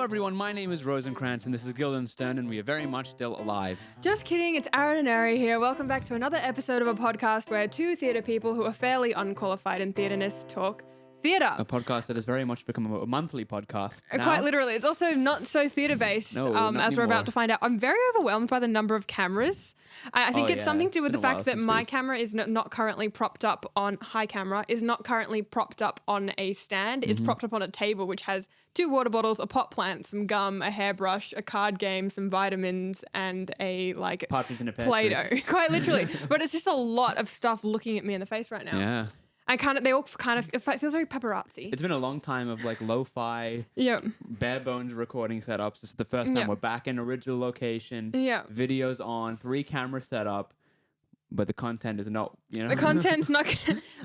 everyone, my name is Rosencrantz and this is Guildenstern and we are very much still alive. Just kidding, it's Aaron and Ari here. Welcome back to another episode of a podcast where two theatre people who are fairly unqualified in theatrenists talk theatre. A podcast that has very much become a monthly podcast now. Quite literally. It's also not so theatre-based, No, not as we're anymore. about to find out. I'm very overwhelmed by the number of cameras. I think it's something to do with the fact that my camera is not currently propped up on, is not currently propped up on a stand. It's propped up on a table which has 2 water bottles, a pot plant, some gum, a hairbrush, a card game, some vitamins, and a Partridge in a pear Play-Doh. tree. Quite literally. But it's just a lot of stuff looking at me in the face right now. Yeah. And it feels very paparazzi. It's been a long time of lo-fi, bare bones recording setups. This is the first time we're back in original location. Yeah. Videos on, 3 camera setup, but the content is not, The content's not...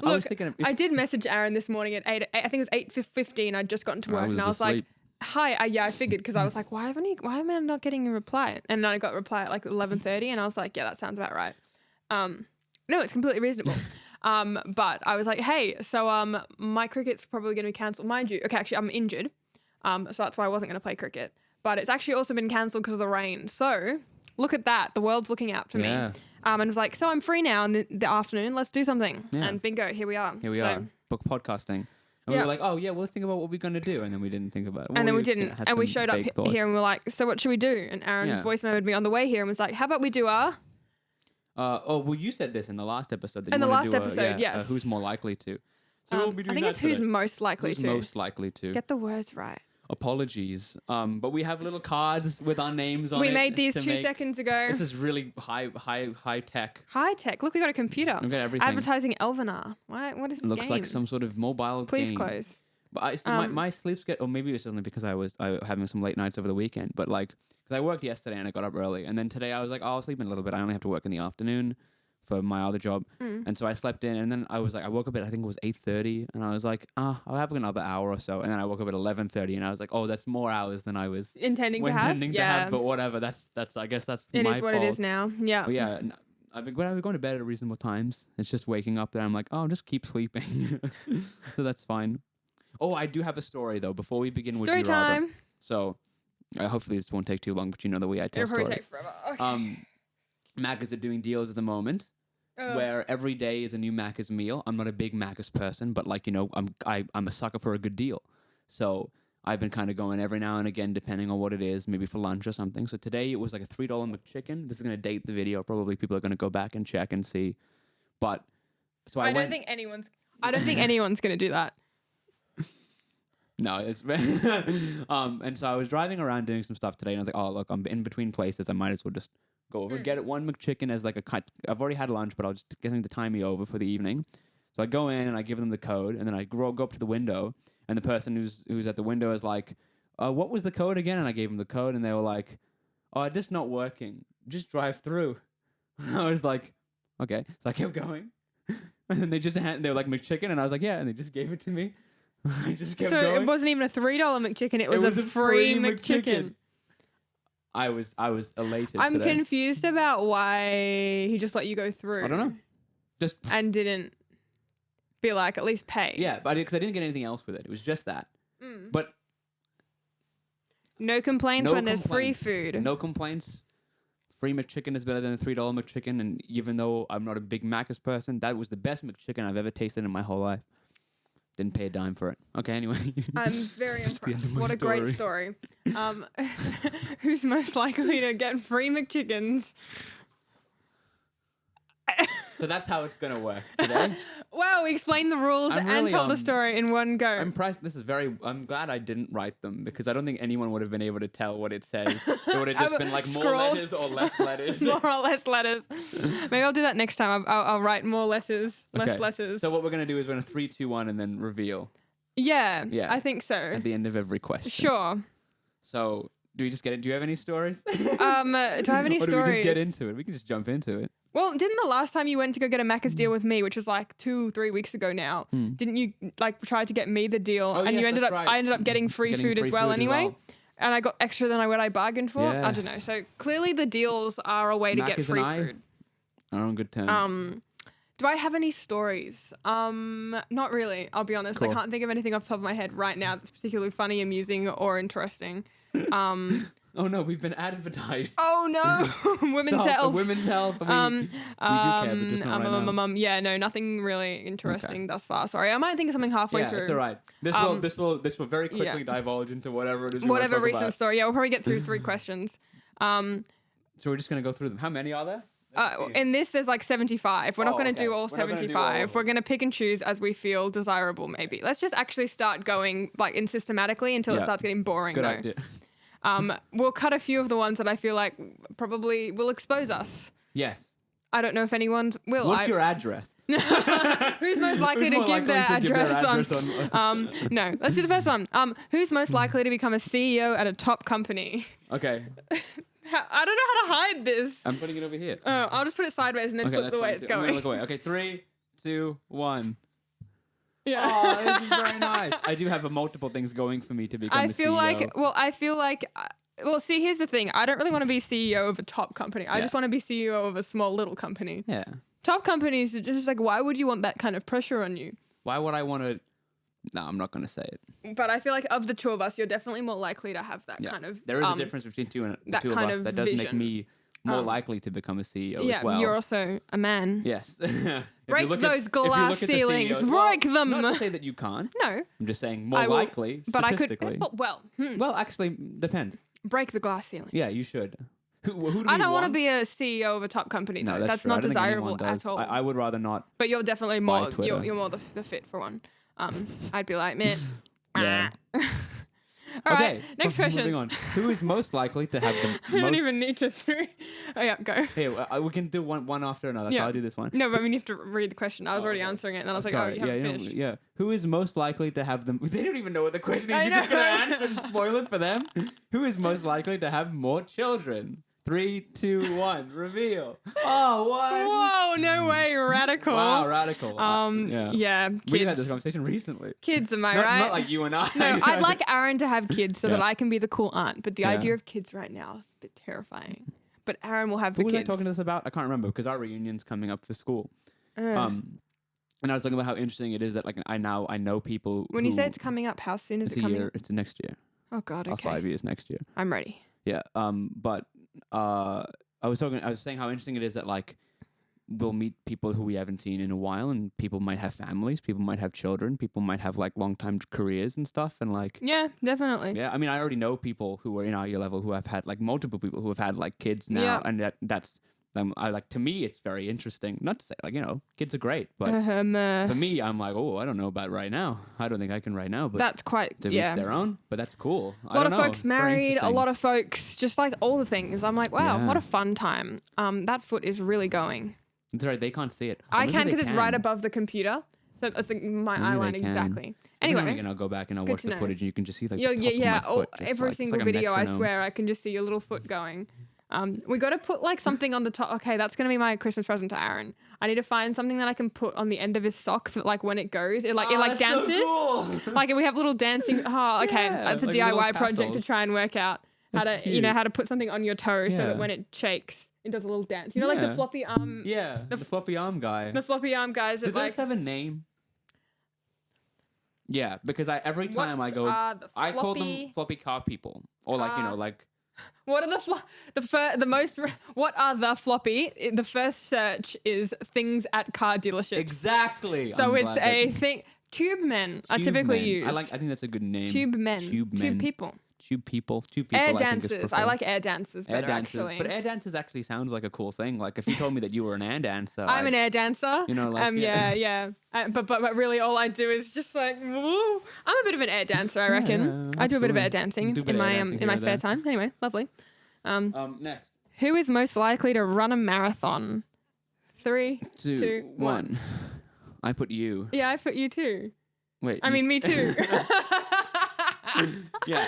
Look, I did message Aaron this morning at 8, I think it was 8:15. I'd just gotten to work and I was like, hi. I figured because I was like, why am I not getting a reply? And then I got a reply at 11:30 and I was like, yeah, that sounds about right. No, it's completely reasonable. But I was like, hey, so my cricket's probably going to be cancelled. Mind you, okay, actually I'm injured. So that's why I wasn't going to play cricket. But it's actually also been cancelled because of the rain. So look at that. The world's looking out for me. And was like, so I'm free now in the afternoon. Let's do something. Yeah. And bingo, here we are. Here we are. Book podcasting. And we were like, oh yeah, well, let's think about what we're going to do. And then we didn't think about it. And then we didn't. And we showed up here and we were like, so what should we do? And Aaron voice messaged me on the way here and was like, how about we do well, you said this in the last episode. That in you the want last episode, yes. Who's more likely to? So we'll be doing I think it's who's most likely to. Most likely to. Get the words right. Apologies. But we have little cards with our names on it. We made these 2 seconds ago. This is really high tech. High tech. Look, we got a computer. We've got everything. Advertising Elvenar. What is this Looks game? like some sort of mobile Please game. close. But my sleep schedule, or maybe it's only because I was having some late nights over the weekend, but because I worked yesterday and I got up early, and then today I was like, oh, I'll sleep in a little bit. I only have to work in the afternoon for my other job. And so I slept in, and then I was like, I woke up at, I think it was 8:30, and I was like, I'll have another hour or so. And then I woke up at 11:30, and I was like, oh, that's more hours than I was intending to have. But whatever, that's I guess that's it my is what fault. it is now. Yeah. But yeah, I've been going to bed at reasonable times. It's just waking up that I'm like, oh, just keep sleeping. So that's fine. Oh, I do have a story though. Before we begin with story time. So hopefully this won't take too long, but you know the way I tell stories. It'll probably take forever. Okay. Maccas are doing deals at the moment. Where every day is a new Maccas meal. I'm not a big Maccas person, but I'm a sucker for a good deal. So I've been kind of going every now and again, depending on what it is, maybe for lunch or something. So today it was like a $3 McChicken. This is going to date the video. Probably people are going to go back and check and see. But so I don't think anyone's going to do that. No, it's and so I was driving around doing some stuff today, and I was like, oh look, I'm in between places. I might as well just go over, get it one McChicken as I've already had lunch, but I was just getting to time me over for the evening. So I go in and I give them the code, and then I go up to the window, and the person who's at the window is like, what was the code again? And I gave them the code, and they were like, oh, it's just not working. Just drive through. I was like, okay. So I kept going, and then they were like McChicken, and I was like, yeah, and they just gave it to me. I just kept going. So it wasn't even a $3 McChicken, it was a free McChicken. I was elated. I'm confused about why he just let you go through. I don't know. And didn't be like, at least pay. Yeah, but because I didn't get anything else with it. It was just that. But no complaints when there's free food. No complaints. Free McChicken is better than a $3 McChicken, and even though I'm not a big Maccas person, that was the best McChicken I've ever tasted in my whole life. Didn't pay a dime for it. Okay, anyway. I'm very impressed. What a great story. Who's most likely to get free McChickens? So that's how it's going to work today. Wow, we explained the rules and told the story in one go. I'm glad I didn't write them because I don't think anyone would have been able to tell what it says. It would have just been like more letters or less letters. More or less letters. Maybe I'll do that next time. I'll write more letters, less letters. So what we're going to do is we're going to 3, 2, 1 and then reveal. Yeah, I think so. At the end of every question. Sure. So do we just get it? Do you have any stories? Do I have any stories? Or do we just get into it? We can just jump into it. Well, didn't the last time you went to go get a Maccas deal with me, which was like 2-3 weeks ago now, didn't you try to get me the deal? Oh, and yes, you ended up, right. I ended up getting free food as well anyway. And I got extra than what I bargained for. Yeah. I don't know. So clearly the deals are a way to get free food. Are on good terms. Do I have any stories? Not really, I'll be honest. Cool. I can't think of anything off the top of my head right now that's particularly funny, amusing, or interesting. Oh no, we've been advertised. Oh no, women's health. Women's health. We do care, but just not right now. Yeah, no, nothing really interesting thus far. Sorry, I might think of something halfway through. Yeah, it's all right. This will very quickly divulge into whatever it is. Whatever recent story. Yeah, we'll probably get through 3 questions. So we're just gonna go through them. How many are there? In this, there's like 75. We're not going to do all 75. We're going to pick and choose as we feel desirable, maybe. Let's just actually start going like in systematically until it starts getting boring. Good idea. We'll cut a few of the ones that I feel like probably will expose us. Yes. I don't know if anyone's will. What's your address? Who's most likely to give their address on? No, let's do the first one. Who's most likely to become a CEO at a top company? Okay. I don't know how to hide this. I'm putting it over here. Oh, I'll just put it sideways and then flip the way it's going. Look away. Okay, 3, 2, 1. Yeah. Oh, this is very nice. I do have multiple things going for me to become the CEO. I feel like, see, here's the thing. I don't really want to be CEO of a top company. I just want to be CEO of a small little company. Yeah. Top companies are just like, why would you want that kind of pressure on you? Why would I want to? No, I'm not going to say it. But I feel like of the two of us, you're definitely more likely to have that kind of... There is a difference between the two of us that does make me more likely to become a CEO as well. Yeah, you're also a man. Yes. Break those glass ceilings. Break them. Not to say that you can't. No. I'm just saying more likely, but statistically. I could... Well, actually, depends. Break the glass ceilings. Yeah, you should. Who do I don't want to be a CEO of a top company. No, that's not desirable at all. I would rather not. But you're definitely more. You're more the fit for one. I'd be like, man. Yeah. All right. Next question. Moving on. Who is most likely to have the I don't even need to. Oh yeah, go. Here, we can do one after another. So I'll do this one. No, but we have to read the question. I was already answering it, and then I was like, oh, you haven't finished. Yeah. Who is most likely to have them? They don't even know what the question is. You're just gonna answer and spoil it for them. Who is most likely to have more children? 3, 2, 1. Reveal. Oh, what? Whoa, no way. Radical. Wow, radical. Yeah. Kids. We had this conversation recently. Kids, am I right? Not like you and I. No, I'd like Aaron to have kids so that I can be the cool aunt. But the idea of kids right now is a bit terrifying. But Aaron will have the kids. What was I talking to us about? I can't remember because our reunion's coming up for school. And I was talking about how interesting it is that like I know people. When you say it's coming up, how soon is it coming up? It's next year. Oh God, okay. 5 years next year. I'm ready. Yeah. But I was saying how interesting it is that like we'll meet people who we haven't seen in a while, and people might have families, people might have children, people might have like long-time careers and stuff, and like definitely. Yeah, I mean, I already know people who are in our year level who have had like multiple people who have had like kids now, and that's I like, to me it's very interesting. Not to say like, kids are great, but for me I'm like, I don't know about right now. I don't think I can right now, but that's quite to each their own. But that's cool. A lot of folks married, a lot of folks just like all the things. I'm like, wow, what a fun time. That foot is really going. That's right. They can't see it. I can because it's right above the computer. So it's like my eye line exactly. Anyway, I'll go back and I'll watch the footage, and you can just see like every single video. I swear I can just see your little foot going. We got to put like something on the top. Okay, that's going to be my Christmas present to Aaron. I need to find something that I can put on the end of his sock that like when it goes, it dances. So cool. Like we have little dancing. Oh, okay. That's a like DIY project to try and work out how to put something on your toe so that when it shakes, it does a little dance. Like the floppy arm. Yeah, the floppy arm guy. The floppy arm guys. Do those have a name? Yeah, because every time I go, I call them floppy car people, or like. What are what are the floppy? The first search is things at car dealerships. Exactly. So it's a thing. Tube men are typically used. I think that's a good name. Tube men. Tube people. Tube people. Air dancers. I like air dancers better, actually. But air dancers actually sounds like a cool thing. Like if you told me that you were an air dancer. I'm an air dancer. Yeah. But really all I do is just like, woo. I'm a bit of an air dancer, I reckon. I do a bit of air dancing in my spare time. Anyway, lovely. Next. Who is most likely to run a marathon? 3, 2, 1. I put you. Yeah, I put you too. Wait. I mean, me too. Yeah.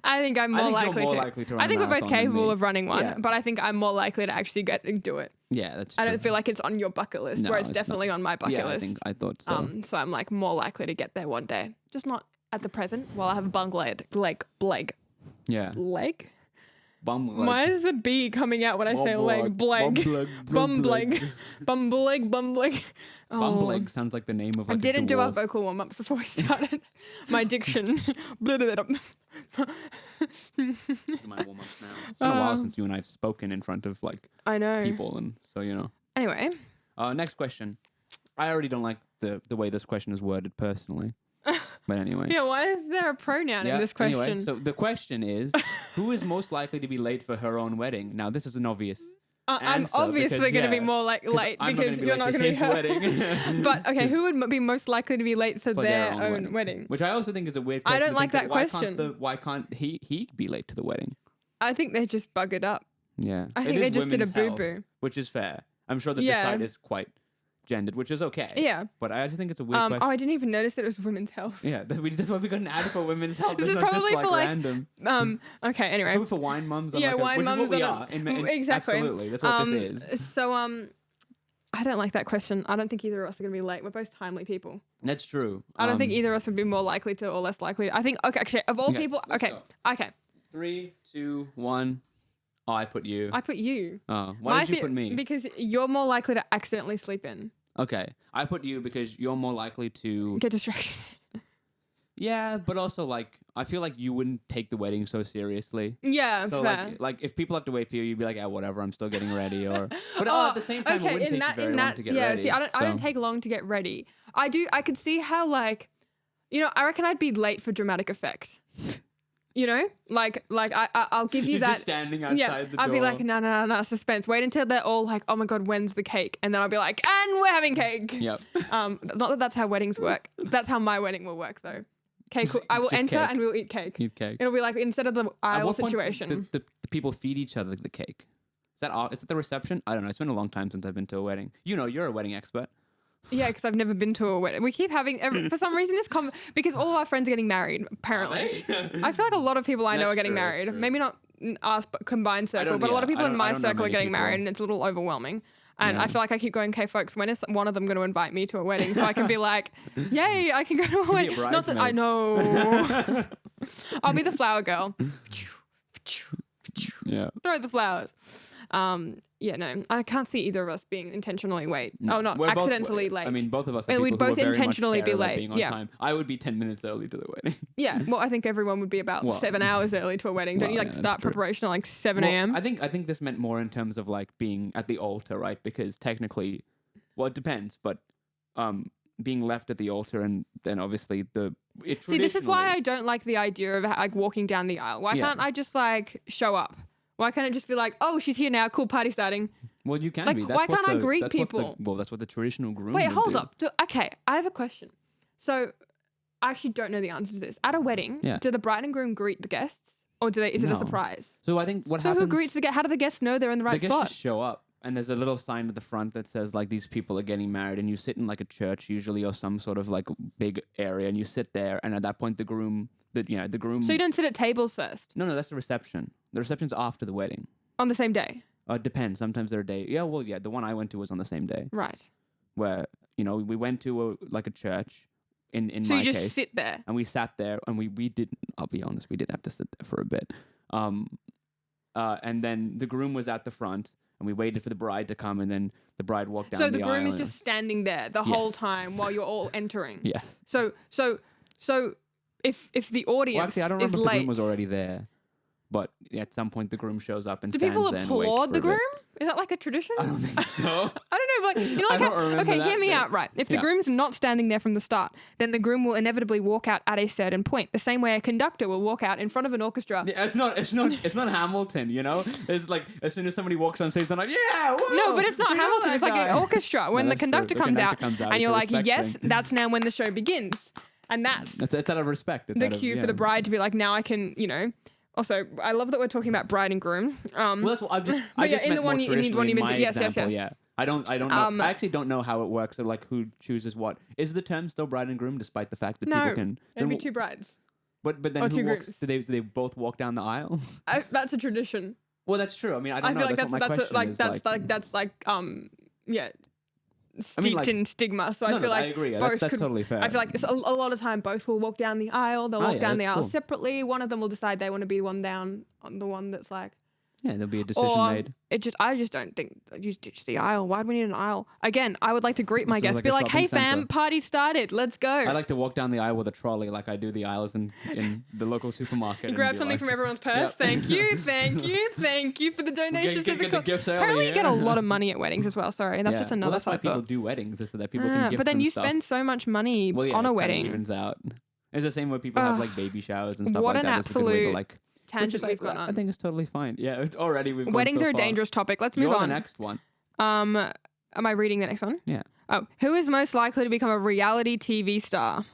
I think I'm more likely to run I think we're both capable of running one, but I think I'm more likely to actually do it. Yeah, that's true. I don't feel like it's on your bucket list, where it's definitely on my bucket list. I thought so. So I'm like more likely to get there one day. Just not at the present while I have a bung leg. Yeah. Leg? Why is the B coming out when I say leg? Bleg. Bumbleg. Bumbleg. Bumbleg sounds like the name of like I didn't a do our dwarf. vocal warm-ups before we started. My diction. My warm-ups now. It's been a while since you and I've spoken in front of like I know. people, and so Anyway. Next question. I already don't like the way this question is worded personally. But anyway. Yeah, why is there a pronoun in this question? Anyway, so the question is, who is most likely to be late for her own wedding? Now, this is an obvious I'm obviously going to be more late because you're not going to be her wedding. But okay, who would be most likely to be late for their own wedding? Which I also think is a weird question. I don't like that question. Why can't he be late to the wedding? I think they just buggered up. Yeah. I think they just did a boo-boo. Which is fair. I'm sure that this side is quite gendered, which is okay. Yeah. But I just think it's a weird question. Oh, I didn't even notice that it was women's health. Yeah, that's why we got an ad for women's health. This is probably for like random. Okay, anyway. Probably for wine mums. Yeah, wine mums. Which is what we are. Exactly. Absolutely, that's what this is. So I don't like that question. I don't think either of us are going to be late. We're both timely people. That's true. I don't think either of us would be more likely to or less likely. I think, okay, actually, of all people, okay. 3, 2, 1. Oh, I put you. I put you. Oh, why did you put me? Because you're more likely to accidentally sleep in. Okay, I put you because you're more likely to get distracted. Yeah, but also like I feel like you wouldn't take the wedding so seriously. Yeah, so fair. like if people have to wait for you, you'd be like, yeah, whatever, I'm still getting ready. Or but at the same time, it wouldn't take you very long to get ready. See, I don't take long to get ready. I could see how like, I reckon I'd be late for dramatic effect. I'll give you You're that. Just standing outside the door. I'll be like, no, suspense. Wait until they're all like, oh my God, when's the cake? And then I'll be like, and we're having cake. Yep. Not that that's how weddings work. That's how my wedding will work though. Cake. I will enter cake. and we'll eat cake. Eat cake. It'll be like instead of the aisle situation. The people feed each other the cake. Is it the reception? I don't know. It's been a long time since I've been to a wedding. You're a wedding expert. Yeah, because I've never been to a wedding. We keep having, for some reason, because all of our friends are getting married, apparently. I feel like a lot of people I know are getting married. Maybe not us, but combined circle. But a lot of people in my circle are getting married, and it's a little overwhelming. And I feel like I keep going, okay, folks, when is one of them going to invite me to a wedding? So I can be like, yay, I can go to a wedding. Not that I know. I'll be the flower girl. Yeah. Throw the flowers. Yeah, no, I can't see either of us being intentionally late. No. Oh, not accidentally late. I mean, both of us are we'd people both who very intentionally much be care about late. being on time. I would be 10 minutes early to the wedding. Yeah, well, I think everyone would be about 7 hours early to a wedding. Don't you start preparation at like 7 a.m.? I think this meant more in terms of like being at the altar, right? Because technically, well, it depends, but being left at the altar and then obviously See, this is why I don't like the idea of like walking down the aisle. Why can't I just like show up? Why can't it just be like, oh, she's here now, cool, party starting? Well, you can like, be. Why can't I greet people? That's what the traditional groom Wait, would hold do. up. Okay, I have a question. So, I actually don't know the answer to this. At a wedding, do the bride and groom greet the guests? Or is it a surprise? So I think what happens... So who greets the guests? How do the guests know they're in the right spot? The guests just show up. And there's a little sign at the front that says like these people are getting married, and you sit in like a church usually or some sort of like big area, and you sit there, and at that point the groom. So you don't sit at tables first? No, that's the reception. The reception's after the wedding. On the same day? It depends. Sometimes they're a day. Yeah, well, yeah. The one I went to was on the same day. Right. Where we went to a church. In my case. So you just sit there. And we sat there, and we didn't. I'll be honest, we did have to sit there for a bit. And then the groom was at the front. And we waited for the bride to come, and then the bride walked down the aisle. So the groom is just standing there the whole time while you're all entering. Yes. So if the audience I don't remember is if late, the groom was already there, but at some point the groom shows up and do stands people there applaud and the waits for a groom? Is that like a tradition? bit. I don't think so. I don't know, but okay, hear me out, right? If the groom's not standing there from the start, then the groom will inevitably walk out at a certain point. The same way a conductor will walk out in front of an orchestra. Yeah, it's not Hamilton, It's like as soon as somebody walks on stage, they're like, yeah, whoa, no, but it's not Hamilton. It's like an orchestra. When the conductor comes out, and you're like, yes, that's now when the show begins, and it's out of respect. It's the cue for the bride to be like, now I can, Also, I love that we're talking about bride and groom. Well, that's what I just in the one you mentioned, yes. Yeah. I don't know. I actually don't know how it works. Or like who chooses what. Is the term still bride and groom, despite the fact that people can? It'd be two brides. But then who walks? Do they both walk down the aisle? That's a tradition. Well, that's true. I mean, I don't know. I feel like steeped in stigma. So I feel like I agree. Both that's totally fair. I feel like a lot of time both will walk down the aisle. They'll walk down the aisle separately. One of them will decide they want to be the one that's like Yeah, there'll be a decision or made. I just don't think you ditch the aisle. Why do we need an aisle? Again, I would like to greet my This is guests, like be a like, "Hey, shopping fam, centre. party started. Let's go." I like to walk down the aisle with a trolley like I do the aisles in the local supermarket. You grab be something like, from everyone's purse. Yep. Thank you for the donations. Get the gifts over Apparently, you here. get a lot of money at weddings as well. Sorry, that's just another that's why side people thought. do weddings, is so that people can gift But then them you stuff. spend so much money Well, yeah, on a it kinda wedding. evens out. It's the same way people have like baby showers and stuff What like an that. It's a good way to absolute like tangent we've gone on. I think it's totally fine. Yeah, it's already we've Weddings gone so are a far. dangerous topic. Let's move You're on. the next one. Am I reading the next one? Yeah. Oh, who is most likely to become a reality TV star?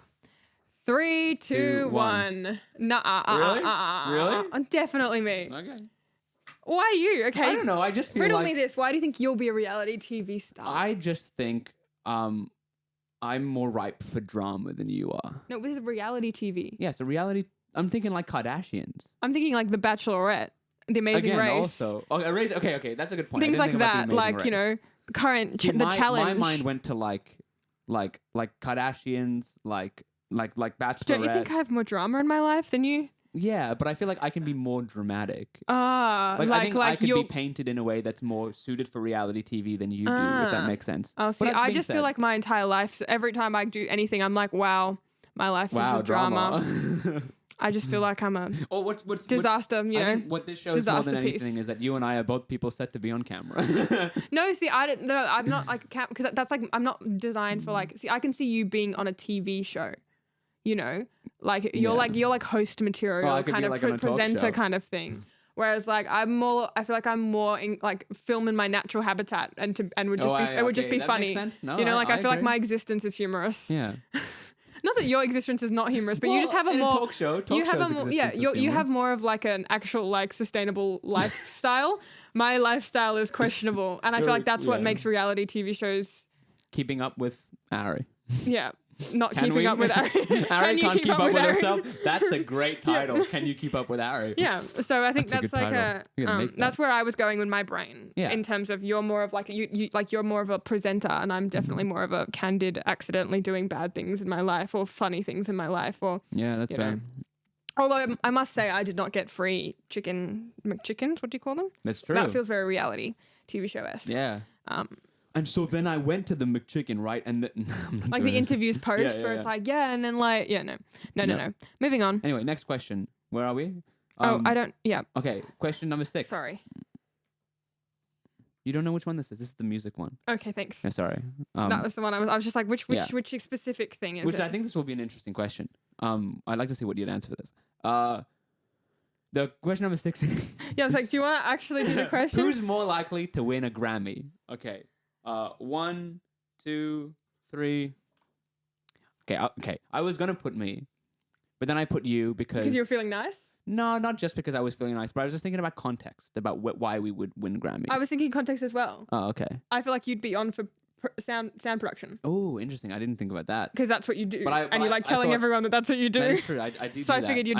3, 2, 1. Nah. Really? Definitely me. Okay. Why you? Okay. I don't know. I just feel Riddle like me this. Why do you think you'll be a reality TV star? I just think I'm more ripe for drama than you are. No, this is reality TV. Yeah, so reality. I'm thinking like Kardashians. I'm thinking like The Bachelorette, The Amazing Again, Race. also. Okay, that's a good point. I Things didn't like think about The that, Amazing like, Race. you know, current, See, the challenge. My mind went to like Kardashians, like Bachelorette. Don't you think I have more drama in my life than you? Yeah, but I feel like I can be more dramatic. I think I could you'll... be painted in a way that's more suited for reality TV than you do, if that makes sense. Oh, see, I just feel like my entire life, so every time I do anything, I'm like, wow, my life is a drama. I just feel like I'm a disaster, you know. What this shows more than anything is that you and I are both people set to be on camera. No, see, I'm not like because that's like I'm not designed for like. See, I can see you being on a TV show, you know, like you're like host material, kind of like presenter kind of thing. Whereas like I feel like I'm more in like film in my natural habitat and would just it would just be funny. No, you know, like I feel agree. like my existence is humorous. Yeah. Not that your existence is not humorous, but you just have a more talk show. You have more of like an actual like sustainable lifestyle. My lifestyle is questionable, and I feel like that's what makes reality TV shows. Keeping up with Ari. Yeah. Not keeping up with Ari. Ari can't keep up with Ari? herself. That's a great title. Can you keep up with Ari? Yeah. So I think that's like that's where I was going with my brain. Yeah. In terms of you're more of like you're more of a presenter, and I'm definitely more of a candid, accidentally doing bad things in my life or funny things in my life or that's fair. know. Although I must say I did not get free McChickens. What do you call them? That's true. That feels very reality TV show-esque. Yeah. And so then I went to the McChicken, right? And like the interviews post where it's like, and then like, no. Moving on. Anyway, next question. Where are we? I don't, Okay, question number 6. Sorry. You don't know which one this is. This is the music one. Okay, thanks. Yeah, sorry. That was the one I was just like, which specific thing is it? Which I think this will be an interesting question. I'd like to see what you'd answer for this. The question number 6. Yeah, I was like, do you want to actually do the question? Who's more likely to win a Grammy? Okay. 1, 2, 3. Okay. I was gonna put me, but then I put you because you were feeling nice. No, not just because I was feeling nice, but I was just thinking about context about why we would win Grammys. I was thinking context as well. Oh, okay. I feel like you'd be on for sound production. Oh, interesting. I didn't think about that. Because that's what you do. But you like telling everyone that that's what you do. That is true. I do. So I figured you'd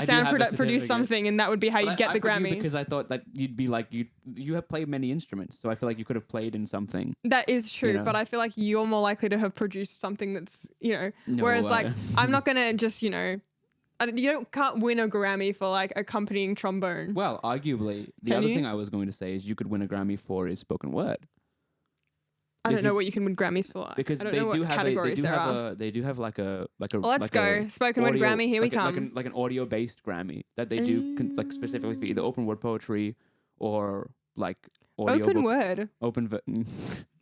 produce something, and that would be how you'd get the Grammy. Because I thought that you'd be like you have played many instruments, so I feel like you could have played in something. That is true, you know? but I feel like you're more likely to have produced something that's No whereas way. like I'm not gonna just can't win a Grammy for like accompanying trombone. Well, arguably, the other thing I was going to say is you could win a Grammy for is spoken word. I don't know what you can win Grammys for. Because I don't know what categories there are. They do have like a. Well, let's go. Spoken word Grammy. Here we come. Like an audio-based Grammy that they do like specifically for either open word poetry or like audio. Open word.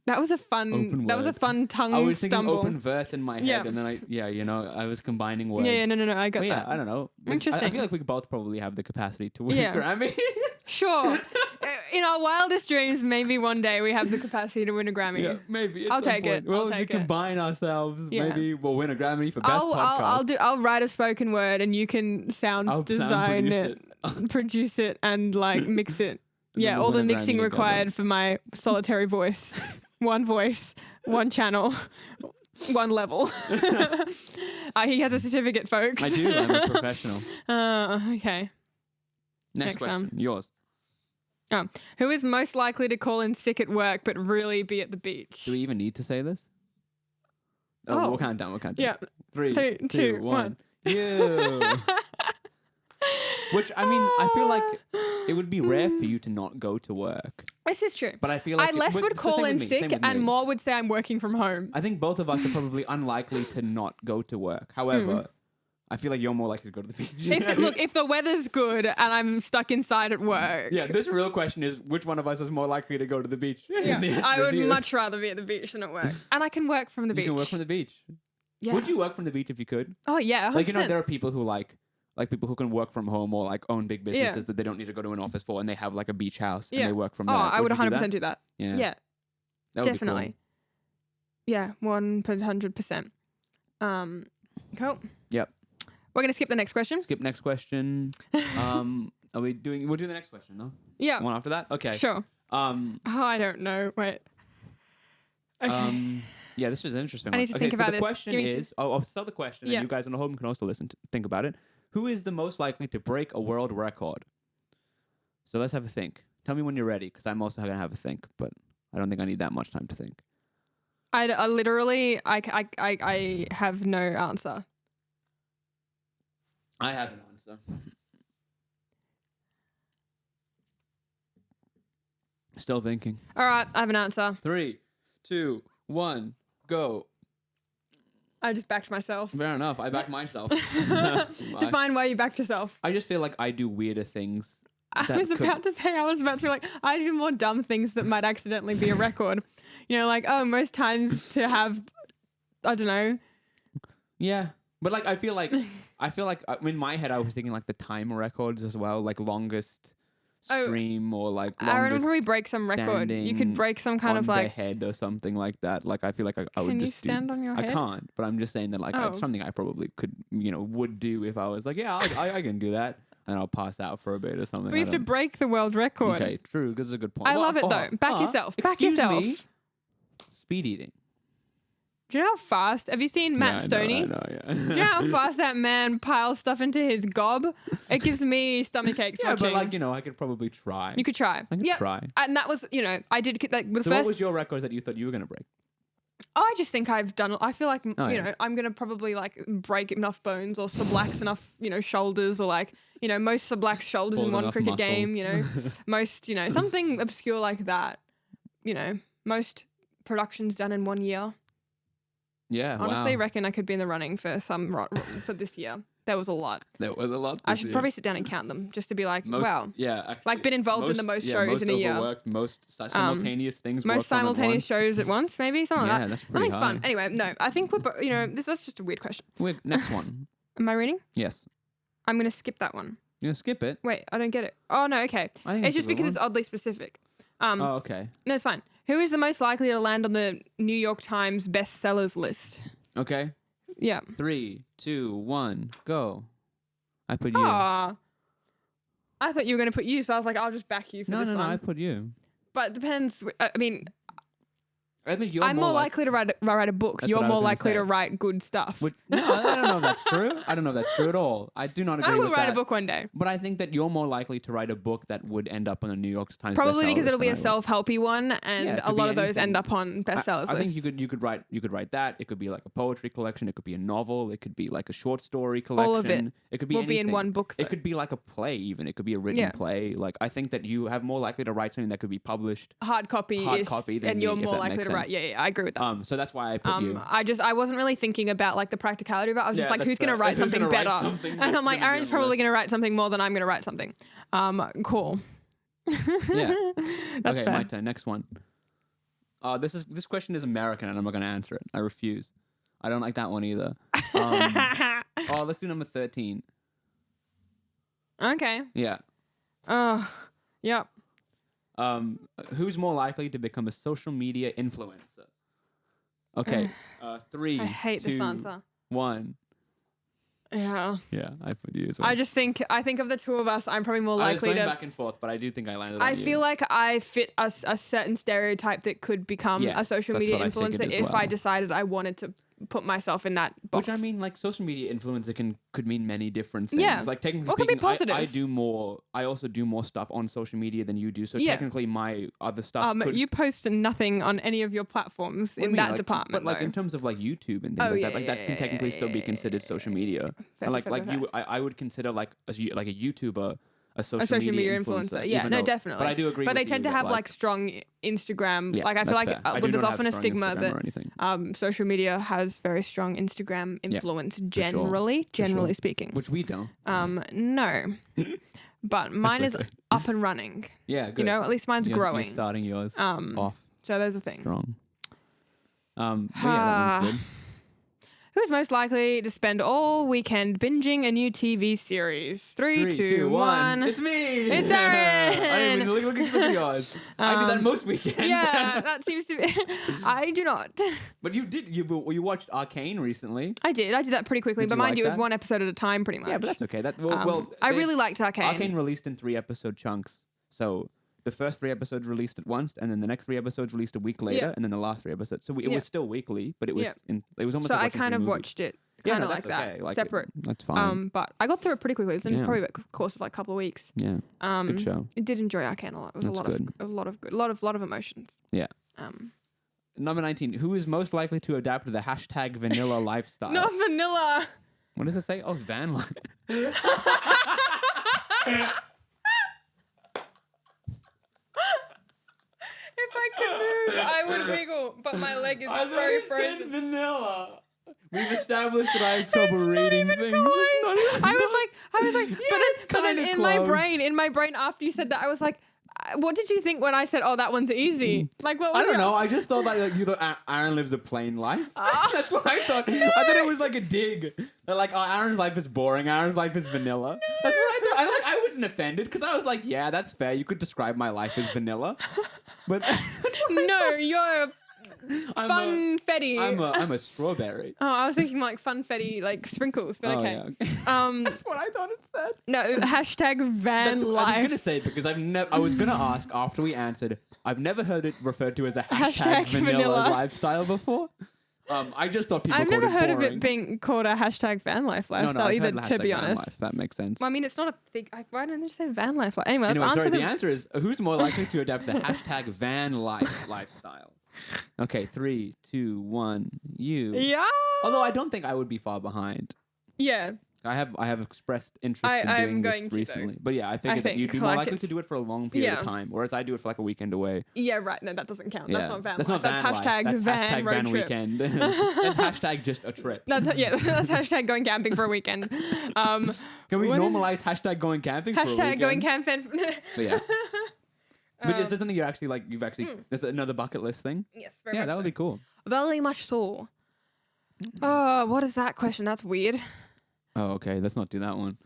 That was a fun. That was a fun tongue I was thinking stumble. open verse in my head, and then I was combining words. Yeah, no, I got that. Yeah, I don't know. Interesting. I feel like we both probably have the capacity to win a Grammy. Sure. In our wildest dreams, maybe one day we have the capacity to win a Grammy. Yeah, maybe. I'll take it. Well, if we combine ourselves, maybe we'll win a Grammy for best podcast. I'll write a spoken word, and you can sound design it, produce it, and like mix it. Yeah, all the mixing required for my solitary voice. One voice, one channel, one level. He has a certificate, folks. I do. I'm a professional. Okay. Next question. Yours. Oh, who is most likely to call in sick at work but really be at the beach? Do we even need to say this? Oh, we'll count down. Yeah. 3, 2, 1. You. Which, I mean, I feel like it would be rare for you to not go to work. This is true. But I feel like... would call in sick and more would say I'm working from home. I think both of us are probably unlikely to not go to work. However... I feel like you're more likely to go to the beach. If the weather's good and I'm stuck inside at work. Yeah, this real question is which one of us is more likely to go to the beach? Yeah, I would much rather be at the beach than at work. And I can work from the beach. You can work from the beach. Yeah. Would you work from the beach if you could? Oh, yeah, 100%. Like, there are people who like people who can work from home or like own big businesses that they don't need to go to an office for, and they have like a beach house and they work from there. I would 100% do that. Yeah. Definitely. Cool. Yeah, 100%. Cool. Yep. We're going to skip the next question. Skip next question. We'll do the next question, though. Yeah. One after that? Okay. Sure. I don't know. Wait. Okay. Yeah, this was an interesting one. I need to think about this. The question is, I'll start the question, and you guys on the home can also think about it. Who is the most likely to break a world record? So let's have a think. Tell me when you're ready, because I'm also going to have a think, but I don't think I need that much time to think. I literally have no answer. I have an answer. Still thinking. All right, I have an answer. 3, 2, 1, go. I just backed myself. Fair enough. I backed myself. Define why you backed yourself. I just feel like I do weirder things. I was about to be like, I do more dumb things that might accidentally be a record. Like, most times to have, I don't know. Yeah. But like, I feel like in my head, I was thinking like the time records as well, like longest stream or like longest Aaron would probably break some record. You could break some kind of like head or something like that. Like I feel like I would just Can you stand on your head? I can't, but I'm just saying that like it's something I probably could, would do if I was like, yeah, I can do that. And I'll pass out for a bit or something. We have to break the world record. Okay, true. This is a good point. I love it though. Back yourself. Back yourself. Me? Speed eating. Do you know how fast? Have you seen Matt Stoney? I know, yeah. Do you know how fast that man piles stuff into his gob? It gives me stomach aches watching. But like, I could probably try. You could try. I could try. And that was, I did like with the first. What was your records that you thought you were going to break? I just think I've done. I feel like I'm gonna probably like break enough bones or sublux enough, shoulders or like, most sublux shoulders in one cricket game. Most, something obscure like that. Most productions done in 1 year. Yeah, honestly, reckon I could be in the running for for this year. There was a lot. I should probably sit down and count them just to be like, wow. Yeah, actually, like been involved in the most shows in a year. Most simultaneous things. Most simultaneous shows at once, maybe something like that. That's pretty high. Fun. Anyway, no, I think that's just a weird question. Next one. Am I reading? Yes. I'm gonna skip that one. You're gonna skip it? Wait, I don't get it. Oh no, okay. It's just because it's oddly specific. Okay. No, it's fine. Who is the most likely to land on the New York Times bestsellers list? Okay. Yeah. 3, 2, 1, go. I put you. Aw. I thought you were going to put you, so I was like, I'll just back you for this one. No, I put you. But it depends. I mean, I think I'm more likely to write a book. You're more likely to write good stuff. No, I don't know if that's true. I don't know if that's true at all. I do not agree with that. I will write a book one day. But I think that you're more likely to write a book that would end up on the New York Times probably bestseller because it'll be a list self-helpy one, and a lot of those end up on bestsellers I think you could write that. It could be like a poetry collection. It could be a novel. It could be like a short story collection. All of it. It could be be in one book. It could be like a play even. It could be a written play. Like I think that you have more likely to write something that could be published hard copy, and you're more likely to write. Yeah, I agree with that. So that's why I put you. I wasn't really thinking about like the practicality of it. I was just like, who's going to write something better? And I'm like, Aaron's probably going to write something more than I'm going to write something. Cool. Yeah. That's fair. My turn. Next one. This question is American, and I'm not going to answer it. I refuse. I don't like that one either. Let's do number 13. Okay. Yeah. Yep. Who's more likely to become a social media influencer? Okay. 3, I hate 2, this answer. 1. Yeah. Yeah, I put you as well. I think of the two of us, I'm probably more likely to. I was going back and forth, but I do think I landed on you. I feel like I fit a certain stereotype that could become a social media influencer if I decided I wanted to put myself in that box. Which I mean, like social media influencer could mean many different things. Yeah. Like technically Or could be speaking, positive. I also do more stuff on social media than you do. So technically my other stuff you post nothing on any of your platforms in that department. But like in terms of like YouTube and things that can technically still be considered social media. Fair, And I would consider like a YouTuber a social media influencer. Yeah, no, definitely. But I do agree. But with they tend you to that, have like strong Instagram. Yeah, like I feel like there's often a stigma that social media has very strong Instagram influence generally speaking. Which we don't. No. But mine is up and running. Yeah, good. You know, at least mine's growing. You're starting yours off So there's a thing. strong. But yeah, that one's good. Who's most likely to spend all weekend binging a new TV series? 3, 2, 1. It's me. It's Aaron. I didn't even look at yours. I do that most weekends. Yeah, that seems to be. I do not. But you did. You watched Arcane recently. I did that pretty quickly. But mind you, it was one episode at a time, pretty much. Yeah, but that's okay. I really liked Arcane. Arcane released in 3-episode chunks, so. The first 3 episodes released at once, and then the next 3 episodes released a week later, and then the last 3 episodes. So it was still weekly, but it was it was almost. So like I kind of watched it like that, okay. Like separate. That's fine. But I got through it pretty quickly. It was in probably a course of like a couple of weeks. Yeah. Good show. I did enjoy Arcane a lot. It was a lot of emotions. Yeah. Number 19. Who is most likely to adapt the hashtag vanilla lifestyle? Not vanilla. What does it say? Oh, it's van life. If I could move, I would wiggle, but my leg is very frozen. Vanilla. We've established that I have trouble reading things. I was like, but then in my brain, after you said that, I was like, what did you think when I said, "Oh, that one's easy"? Like, what was I don't know. I just thought that you thought Aaron lives a plain life. That's what I thought. No. I thought it was like a dig. That like, oh, Aaron's life is boring. Aaron's life is vanilla. No. That's what I thought. I wasn't offended because I was like, yeah, that's fair. You could describe my life as vanilla. But no, you're funfetti. I'm a strawberry. Oh, I was thinking like funfetti, like sprinkles, but okay. Yeah. That's what I thought it said. No, hashtag van life. I was gonna say because I was gonna ask after we answered. I've never heard it referred to as a hashtag vanilla lifestyle before. I just thought people. I've never heard boring. of it being called a hashtag van life lifestyle either. To be honest, life. That makes sense. Well, I mean, it's not a big. Why don't they just say van life? Anyway, let's answer the answer is who's more likely to adapt the hashtag van life lifestyle. Okay, 3, 2, 1. You. Yeah. Although I don't think I would be far behind. Yeah. I have expressed interest in doing this recently. But yeah, I figured that you'd be more likely to do it for a long period of time, whereas I do it for like a weekend away. Yeah, right. No, that doesn't count. That's not van life. That's hashtag van road trip. Weekend. That's hashtag just a trip. That's hashtag going camping for a weekend. Can we normalize hashtag going camping for a weekend? Hashtag going camping. Yeah. But is there something you've actually is it another bucket list thing? Yes, very much. Yeah, that would be cool. Very much so. Oh, what is that question? That's weird. Oh, okay. Let's not do that one.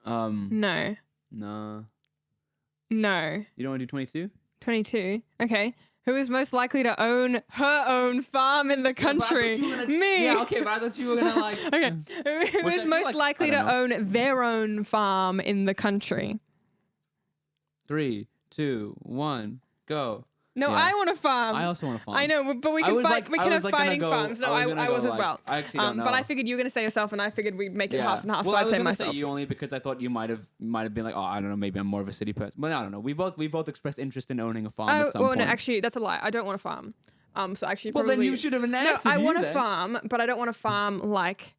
No. Nah. No. You don't want to do 22? 22. Okay. Who is most likely to own her own farm in the country? Me. Yeah, okay, but I thought you were gonna like. Okay. Who is most likely to own their own farm in the country? 3, 2, 1, go. No, I want a farm. I also want a farm. I know, but we can fight. We can have fighting farms. No, I was as well. I actually don't know. But I figured you were gonna say yourself, and I figured we'd make it half and half. Well, so I I'd was say gonna myself. say you only because I thought you might have been like, oh, I don't know, maybe I'm more of a city person. But I don't know. We both expressed interest in owning a farm at some point. No, actually, that's a lie. I don't want a farm. So actually, well, then you should have announced. No, I want a farm, but I don't want a farm like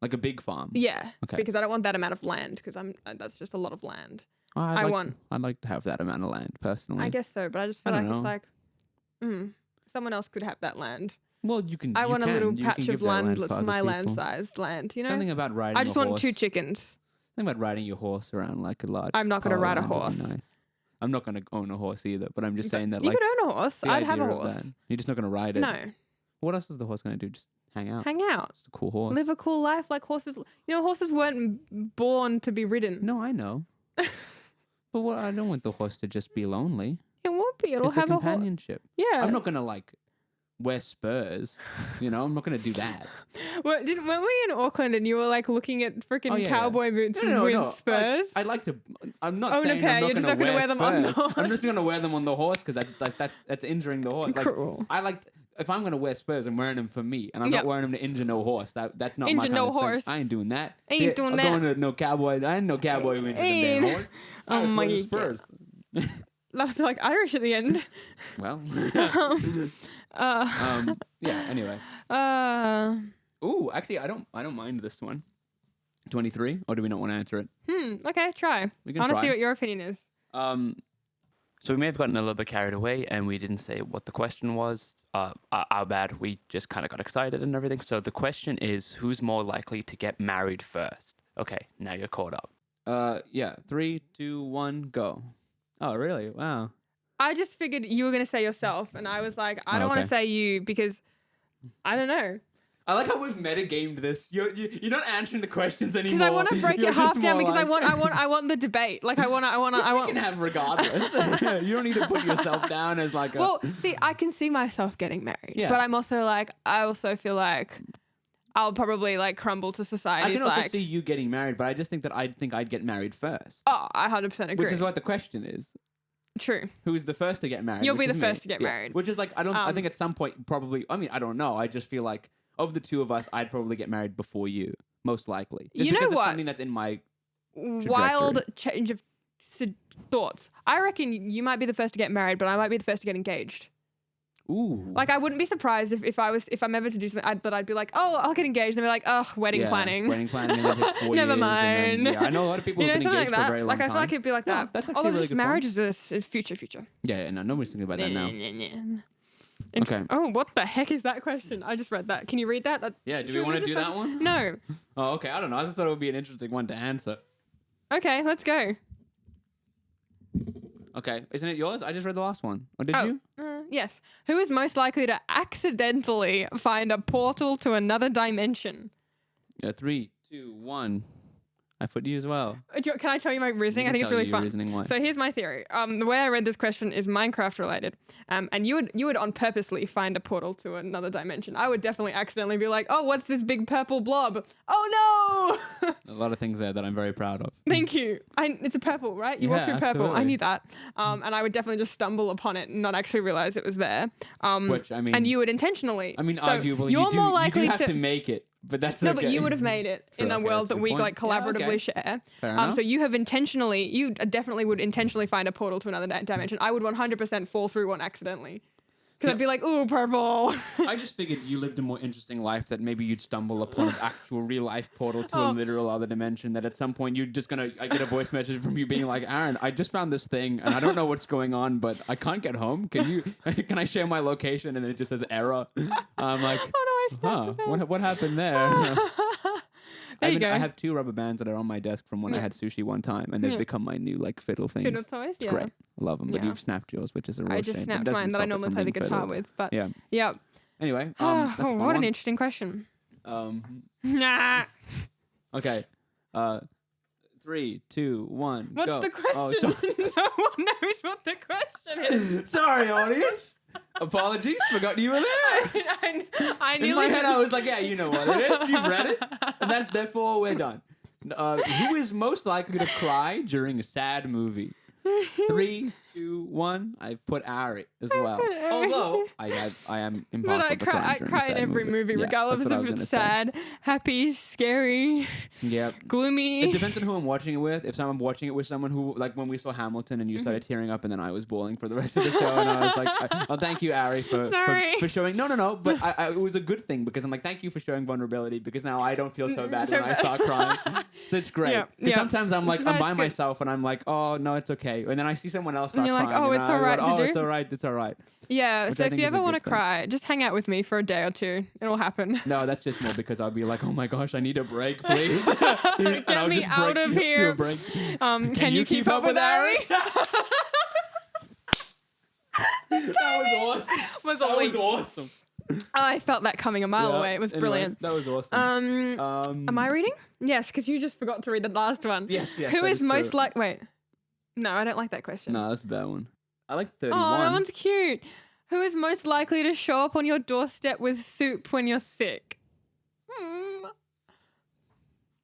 a big farm. Yeah. Okay. Because I don't want that amount of land because that's just a lot of land. I'd like to have that amount of land personally. I guess so, but I just feel like it's like, someone else could have that land. Well, you can. I want a little patch of land that's my land-sized land. You know. Something about riding. I just want 2 chickens. Something about riding your horse around like a large. I'm not going to ride a horse. Nice. I'm not going to own a horse either, but I'm just saying that. You could own a horse. I'd have a horse. You're just not going to ride it. No. What else is the horse going to do? Just hang out. Hang out. It's a cool horse. Live a cool life like horses. You know, horses weren't born to be ridden. No, I know. But I don't want the horse to just be lonely. It won't be. It'll have a companionship. Yeah. I'm not going to wear spurs. I'm not going to do that. Weren't we in Auckland and you were looking at freaking cowboy boots with spurs? I'd like to. I'm not own saying a pair. I'm You're just not going to wear them on the horse. I'm just going to wear them on the horse because that's injuring the horse. Cruel. if I'm gonna wear Spurs, I'm wearing them for me, and I'm not wearing them to injure no horse. That's not injure my kind no of horse. thing. I ain't doing that. Ain't doing that. I'm going to no cowboy. I ain't no cowboy who injured them damn horse. Oh my Spurs. That was like Irish at the end. Well. Yeah. Anyway. Ooh, actually, I don't mind this one. 23, or do we not want to answer it? Okay, try. We can I want to try. see what your opinion is. So we may have gotten a little bit carried away, and we didn't say what the question was. Our bad. We just kind of got excited and everything. So the question is, who's more likely to get married first? Okay, now you're caught up. Yeah. 3, 2, 1, go. Oh, really? Wow. I just figured you were going to say yourself, and I was like, I don't want to say you because I don't know. I like how we've metagamed this. You're not answering the questions anymore. Because I want to break it half down because I want the debate. Like I want. You can have regardless. You don't need to put yourself down as like a. Well, see, I can see myself getting married, but I'm also like, I also feel like I'll probably like crumble to society. I can also see you getting married, but I just think that I'd get married first. Oh, I 100% agree. Which is what the question is. True. Who's the first to get married? You'll be the first to get married. Which is like I think at some point probably. I mean, I don't know. I just feel like. Of the two of us, I'd probably get married before you, most likely. Just you know because what? It's something that's in my wild change of thoughts. I reckon you might be the first to get married, but I might be the first to get engaged. Ooh. Like I wouldn't be surprised if I'm ever to do something that I'd be like, oh, I'll get engaged, and they'd be like, oh, wedding planning. Wedding planning. And then take 4 Never years, mind. And then, I know a lot of people who've been engaged for a very long like time. I feel like it'd be like that. That's actually a really good marriage point. is a future. Yeah, no, nobody's thinking about that now. Okay. Oh, what the heck is that question? I just read that. Can you read that? Yeah, do we want to do that one? No. Oh, okay. I don't know. I just thought it would be an interesting one to answer. Okay, let's go. Okay. Isn't it yours? I just read the last one. Or did you? Yes. Who is most likely to accidentally find a portal to another dimension? 3, 2, 1. I put you as well. Can I tell you my reasoning? I think it's really fun. So here's my theory. The way I read this question is Minecraft related. And you would on purposely find a portal to another dimension. I would definitely accidentally be like, oh, what's this big purple blob? Oh no! A lot of things there that I'm very proud of. Thank you. It's a purple, right? You walk through purple. Absolutely. I knew that. And I would definitely just stumble upon it and not actually realize it was there. Which, I mean... And you would intentionally. I mean, so arguably, you're more likely you do have to make it. But that's okay. No, but you would have made it in a world that we like collaboratively share. Fair enough. So you definitely would intentionally find a portal to another dimension. I would 100% fall through one accidentally. Because I'd be like, ooh, purple. I just figured you lived a more interesting life that maybe you'd stumble upon an actual real life portal to a literal other dimension that at some point you're just going to I get a voice message from you being like, Aaron, I just found this thing and I don't know what's going on, but I can't get home. Can I share my location? And then it just says error. I'm like, what happened there? There you go. I have 2 rubber bands that are on my desk from when I had sushi one time, and they've become my new like fiddle things. Fiddle toys, it's great. I love them, but you've snapped yours, which is a real shame. I just snapped mine that I normally play the guitar with, but yeah. Anyway, that's a fun what an one. interesting question. Nah. Okay. 3, 2, 1. What's go. the question? Oh, sorry. No one knows what the question is. Sorry, audience. Apologies, forgot you were there. I In my head, I was like, yeah, you know what it is. You've read it. And therefore, we're done. Who is most likely to cry during a sad movie? 3, 2, 1. I put Ari as well. Although I am impartial. But I cry in every movie, regardless if it's sad, happy, scary, gloomy. It depends on who I'm watching it with. If I'm watching it with someone who, like when we saw Hamilton and you started tearing up and then I was bawling for the rest of the show and I was like, thank you, Ari, for showing. No. But it was a good thing because I'm like, thank you for showing vulnerability because now I don't feel so bad when I start crying. So it's great. Because sometimes I'm like, I'm by myself and I'm like, oh, no, it's okay. And then I see someone else start and you're crying. Like, oh, it's all right to do. It's all right. Yeah, so if you ever want to cry, just hang out with me for a day or 2. It'll happen. No, that's just more because I'll be like, oh my gosh, I need a break, please. Get me out of here. Can you keep up with Ari? That was awesome. I felt that coming a mile away. It was brilliant. That was awesome. Am I reading? Yes, because you just forgot to read the last one. Yes. Who is most like... Wait. No, I don't like that question. No, that's a bad one. I like 31. Oh, that one's cute. Who is most likely to show up on your doorstep with soup when you're sick?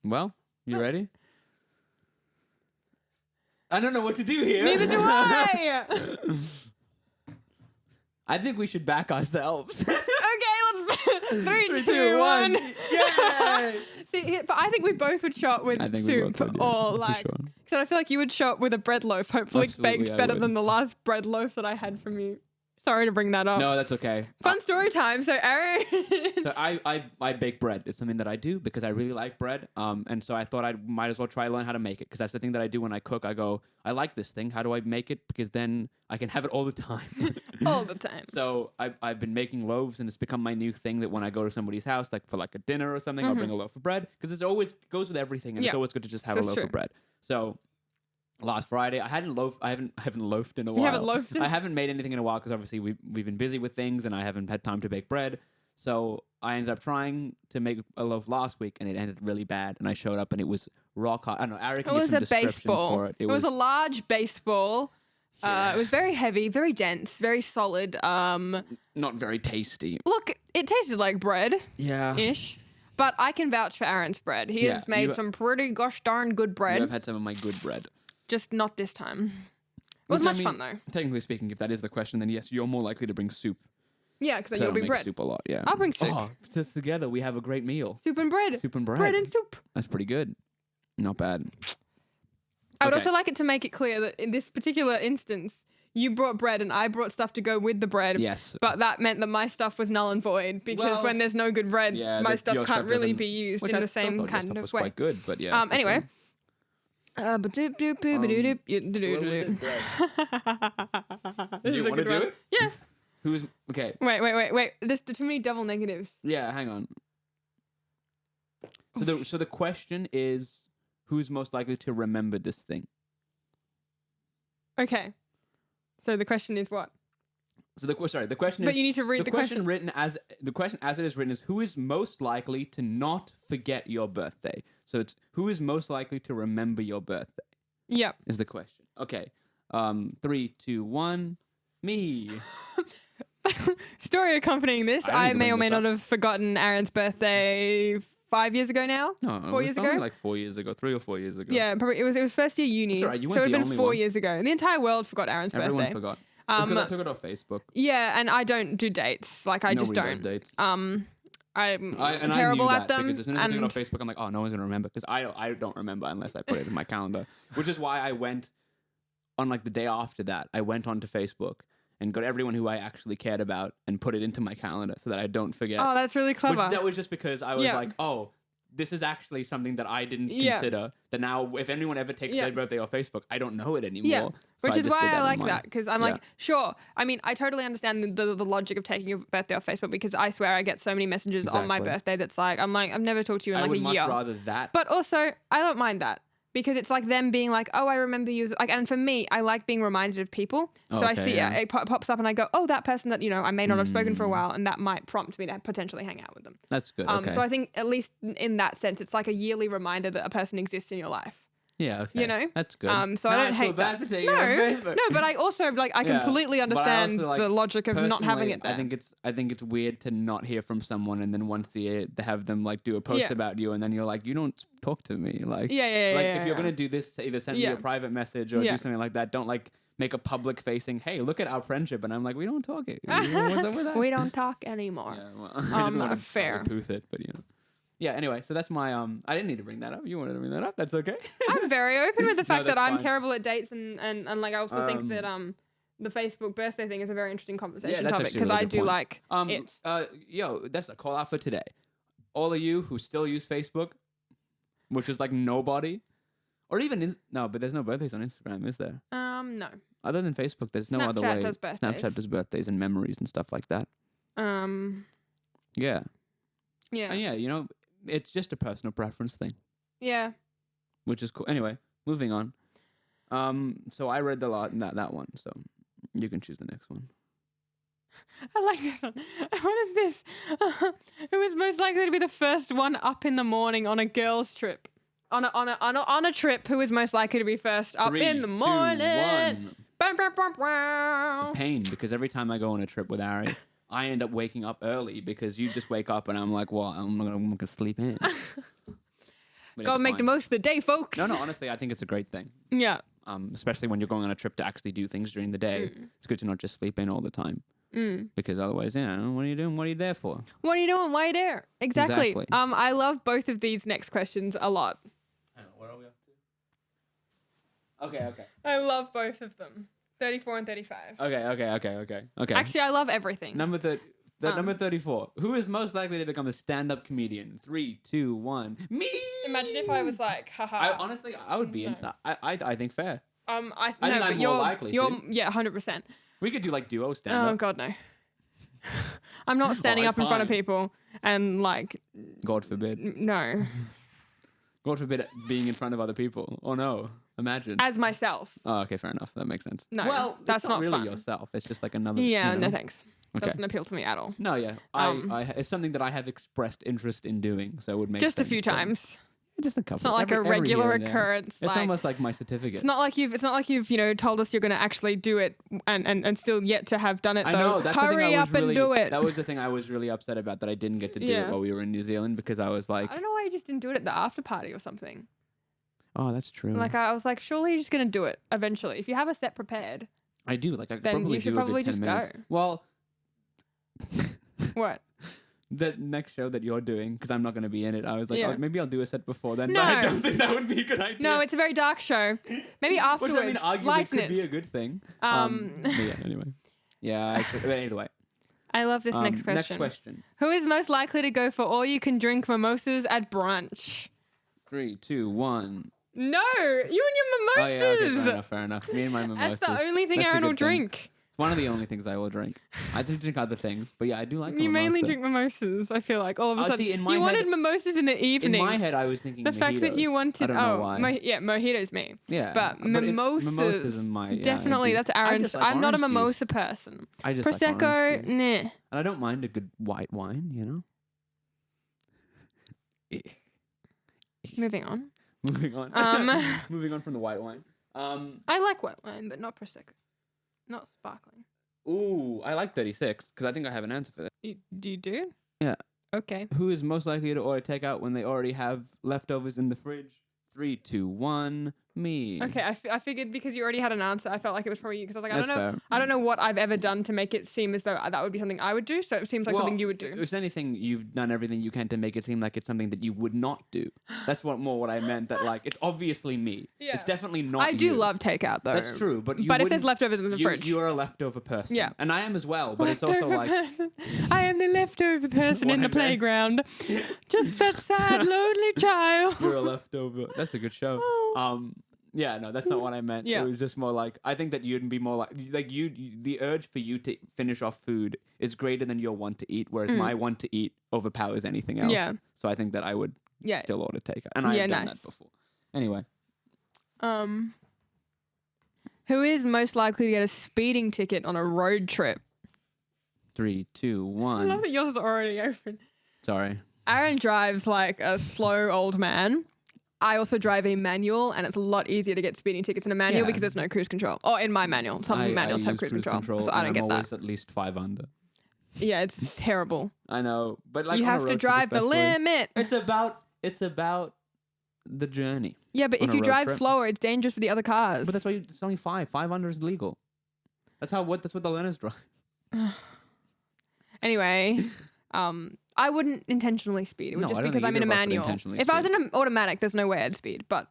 Well, you ready? I don't know what to do here. Neither do I. I think we should back ourselves. Okay, let's 3, 2, 1. Yay! See, but I think we both would shot with soup or like. So I feel like you would shot with a bread loaf, hopefully baked better than the last bread loaf that I had from you. Sorry to bring that up. No, that's okay. Fun story time. So Aaron. So I bake bread. It's something that I do because I really like bread. And so I thought I might as well try to learn how to make it because that's the thing that I do when I cook. I go, I like this thing. How do I make it? Because then I can have it all the time. All the time. So I've been making loaves, and it's become my new thing that when I go to somebody's house, like for like a dinner or something, I'll bring a loaf of bread because it always goes with everything, and it's always good to just have a loaf of bread. So last Friday, I haven't loafed in a while. You haven't loafed? I haven't made anything in a while because obviously we've been busy with things, and I haven't had time to bake bread. So I ended up trying to make a loaf last week, and it ended really bad. And I showed up, and it was rock hard. I don't know. Eric can give some descriptions for it. It was a large baseball. Yeah. It was very heavy, very dense, very solid. Not very tasty. Look, it tasted like bread. Yeah. Ish. But I can vouch for Aaron's bread. He has made some pretty gosh darn good bread. I've had some of my good bread. Just not this time. It was much fun though. Technically speaking, if that is the question, then yes, you're more likely to bring soup. Yeah, because then you'll bring bread. Soup a lot, yeah. I'll bring soup. Oh, just together we have a great meal. Soup and bread. Soup and bread. Bread and soup. That's pretty good. Not bad. I would also like it to make it clear that in this particular instance, you brought bread and I brought stuff to go with the bread. Yes. But that meant that my stuff was null and void because when there's no good bread, my stuff can't really be used in the same kind of way. Quite good, but yeah. Anyway. Do you want to do it? Yeah. Who's okay? Wait. There's too many double negatives. Yeah, hang on. So the question is, who's most likely to remember this thing? Okay. So the question is what? So the question is. But you need to read the question. The question as it is written is, who is most likely to not forget your birthday? So it's who is most likely to remember your birthday? Yep. Is the question. Okay. 3, 2, 1. Me. Story accompanying this. I may or may not have forgotten Aaron's birthday 5 years ago now. No, 4 years ago. Like 4 years ago, 3 or 4 years ago. Yeah, probably it was first year uni. That's right, you so weren't it the would have been only 4 one. years ago. The entire world forgot Aaron's Everyone birthday. forgot. Because I took it off Facebook. Yeah, and I don't do dates. Like I just Nobody don't. does dates. I'm terrible at them. Because as soon as I took it off Facebook, I'm like, oh, no one's gonna remember. Because I don't remember unless I put it in my calendar. Which is why I went on like the day after that. I went onto Facebook and got everyone who I actually cared about and put it into my calendar so that I don't forget. Oh, that's really clever. That was just because I was like, oh, this is actually something that I didn't consider. That now, if anyone ever takes their birthday off Facebook, I don't know it anymore. Yeah. Which is why I like that, because I'm like, sure. I mean, I totally understand the logic of taking your birthday off Facebook, because I swear I get so many messages on my birthday that's like, I'm like, I've never talked to you in like a year. I would much rather that. But also, I don't mind that. Because it's like them being like, oh, I remember you. Like, and for me, I like being reminded of people. So I see it pops up and I go, oh, that person that, I may not have spoken for a while, and that might prompt me to potentially hang out with them. That's good. Okay. So I think at least in that sense, it's like a yearly reminder that a person exists in your life. Yeah, okay. That's good. So I don't hate that. No, but I also I completely understand the logic of not having it there. I think it's weird to not hear from someone, and then once a year to have them like do a post about you, and then you're like, you don't talk to me, like if you're gonna do this, either send me a private message or do something like that. Don't like make a public facing, hey, look at our friendship, and I'm like, we don't talk it. What's up with that? We don't talk anymore. Yeah, well, I didn't want to fair. Booth it, but Yeah, anyway, so that's my I didn't need to bring that up. You wanted to bring that up. That's okay. I'm very open with the fact that I'm terrible at dates, and like I also think that the Facebook birthday thing is a very interesting conversation topic, because I do like it. That's a call out for today. All of you who still use Facebook, which is like nobody, or even but there's no birthdays on Instagram, is there? No. Other than Facebook, there's no other way. Does birthdays. Snapchat does birthdays and memories and stuff like that. Yeah. Yeah. And it's just a personal preference thing. Yeah. Which is cool. Anyway, moving on. So I read that one, so you can choose the next one. I like this one. What is this? Who is most likely to be the first one up in the morning on a girls' trip? On a trip, who is most likely to be first up 3, in the morning? 2, 1. Bam, bam, bam, It's bam. a pain because every time I go on a trip with Ari, I end up waking up early because you just wake up and I'm like, well, I'm gonna sleep in. Gotta make the most of the day, folks. No, honestly, I think it's a great thing. Yeah. Especially when you're going on a trip to actually do things during the day. It's good to not just sleep in all the time. Because otherwise, what are you doing? What are you there for? What are you doing? Why are you there? Exactly. I love both of these next questions a lot. Hang on, what are we up to? Okay. I love both of them. 34 and 35. Okay. Actually, I love everything. Number 34. Who is most likely to become a stand-up comedian? 3, 2, 1. Me. Imagine if I was like, haha. Honestly, I would be. I think fair. I think but I'm you're, more likely. Yeah, 100%. We could do like duo stand-up. Oh God, no. I'm not standing up in front of people and like. God forbid. No. God forbid being in front of other people. Oh no. Imagine. As myself. Oh, okay, fair enough. That makes sense. No, well, that's not really fun. yourself. It's just like another. Yeah, no thanks. Okay. Doesn't appeal to me at all. No, yeah. It's something that I have expressed interest in doing, so it would make just sense. A few times. Just a couple. It's not like a regular occurrence. It's almost like my certificate. It's not like you've told us you're going to actually do it and still yet to have done it. I though. know. That's Hurry up and do it. That was the thing I was really upset about, that I didn't get to do it while we were in New Zealand, because I was like, I don't know why you just didn't do it at the after party or something. Oh, that's true. Like I was like, surely you're just going to do it eventually. If you have a set prepared. I do. Like I then probably you should do probably a good 10 just minutes. go. Well. What? The next show that you're doing, because I'm not going to be in it, I was like, maybe I'll do a set before then. No. But I don't think that would be a good idea. No, it's a very dark show. Maybe afterwards. Which, I mean, arguably lighten could it. be a good thing. But yeah, anyway. Yeah, actually, but either way. I love this next question. Next question. Who is most likely to go for all-you-can-drink mimosas at brunch? 3, 2, 1. No, you and your mimosas. Oh, yeah, okay, fair enough. Me and my mimosas. That's the only thing Aaron will drink. One of the only things I will drink. I do drink other things, but yeah, I do like. You mainly drink mimosas. I feel like all of a sudden. See, in my you head, wanted mimosas in the evening. In my head, I was thinking the fact that you wanted. I don't know why. Mojitos me. Yeah, but mimosas. Mimosas in my definitely, that's Aaron's. I'm not a mimosa person. I just Prosecco, like nah. And I don't mind a good white wine, you know. Moving on. Moving on. Moving on from the white wine. I like white wine, but not prosecco, not sparkling. Ooh, I like 36 because I think I have an answer for that. You do? Yeah. Okay. Who is most likely to order takeout when they already have leftovers in the fridge? 3, 2, 1. Me. Okay, I figured because you already had an answer, I felt like it was probably you because I was like, Fair. I don't know what I've ever done to make it seem as though that would be something I would do. So it seems like something you would do. If anything, you've done everything you can to make it seem like it's something that you would not do. That's what I meant. That like it's obviously me. Yeah. It's definitely not. I do love takeout though. That's true, but if there's leftovers in the fridge, you are a leftover person. Yeah, and I am as well. But leftover it's also like person. I am the leftover person in the playground. Just that sad, lonely child. You're a leftover. That's a good show. Oh. Yeah, no, that's not what I meant. Yeah. It was just more like, I think that you'd be more like you the urge for you to finish off food is greater than your want to eat, whereas my want to eat overpowers anything else. Yeah. So I think that I would still order takeout. And I've done that before. Anyway. Who is most likely to get a speeding ticket on a road trip? 3, 2, 1. I love that yours is already open. Sorry. Aaron drives like a slow old man. I also drive a manual, and it's a lot easier to get speeding tickets in a manual because there's no cruise control. Or in my manual, some manuals have cruise control, so I don't get that. I'm always at least 5 under. Yeah, it's terrible. I know, but like you have to drive the limit. It's about the journey. Yeah, but if you drive slower, it's dangerous for the other cars. But that's why it's only 5. 5 under is legal. That's what the learners drive. Anyway, I wouldn't intentionally speed. It would just because I'm in a manual. If I was in an automatic, there's no way I'd speed. But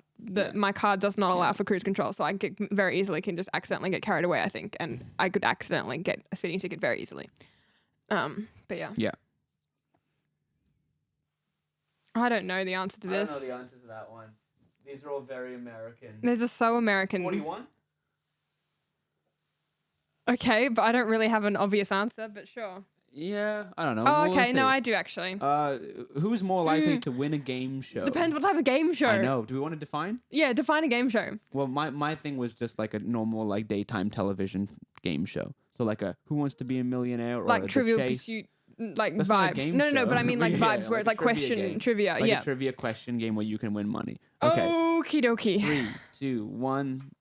my car does not allow for cruise control, so I very easily can just accidentally get carried away, I think. And I could accidentally get a speeding ticket very easily. But yeah. Yeah. I don't know the answer to this. I don't know the answer to that one. These are all very American. These are so American. 41? Okay, but I don't really have an obvious answer, but sure. Yeah, I don't know. Oh, okay. No, I do actually. Who's more likely to win a game show? Depends what type of game show. I know. Do we want to define? Yeah, define a game show. Well, my thing was just like a normal like daytime television game show. So like a Who Wants to Be a Millionaire or like a Trivial Chase. Pursuit, like That's vibes. No, but I mean like vibes where it's like question trivia. Like a trivia question game where you can win money. Okay. Okie dokie. 3, 2, 1.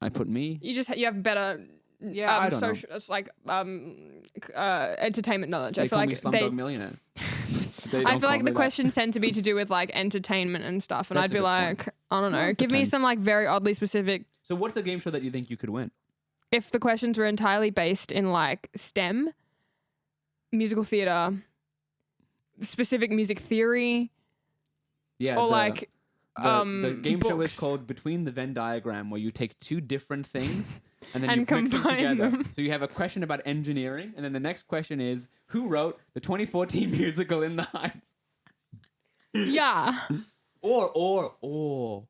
I put me. You have better. Yeah, I don't know. It's like entertainment knowledge. I feel like Slumdog Millionaire. I feel like the questions tend to be to do with like entertainment and stuff, and I'd be like, I don't know, give me some like very oddly specific. So what's the game show that you think you could win? If the questions were entirely based in like STEM, musical theater, specific music theory, Yeah. or like the game show is books. called Between the Venn Diagram, where you take two different things and then And you mix them combine together. them. So you have a question about engineering, and then the next question is, who wrote the 2014 musical In the Heights? Yeah. Or.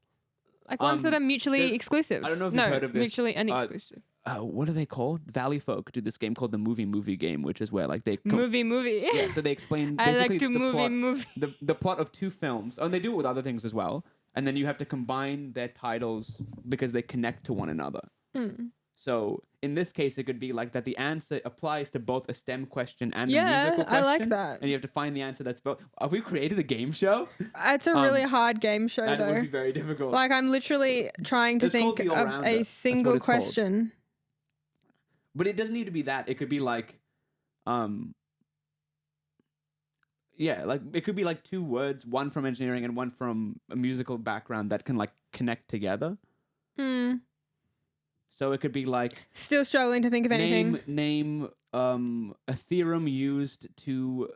Like ones that are mutually exclusive. I don't know if you've heard of this. Mutually unexclusive. What are they called? Valley Folk do this game called the Movie Game, which is where like they Movie. Yeah, so they explain I basically like to movie. the plot of two films. Oh, and they do it with other things as well. And then you have to combine their titles because they connect to one another. Mm. So in this case, it could be like that the answer applies to both a STEM question and a musical question. I like that. And you have to find the answer that's both. Have we created a game show? It's a really hard game show, That though. would be very difficult. Like, I'm literally trying to It's called think The of All-Rounder. a That's single what it's called. question. But it doesn't need to be that. It could be like, yeah, like it could be like two words, one from engineering and one from a musical background that can like connect together. Hmm. So it could be like Still struggling to think of anything. name a theorem used to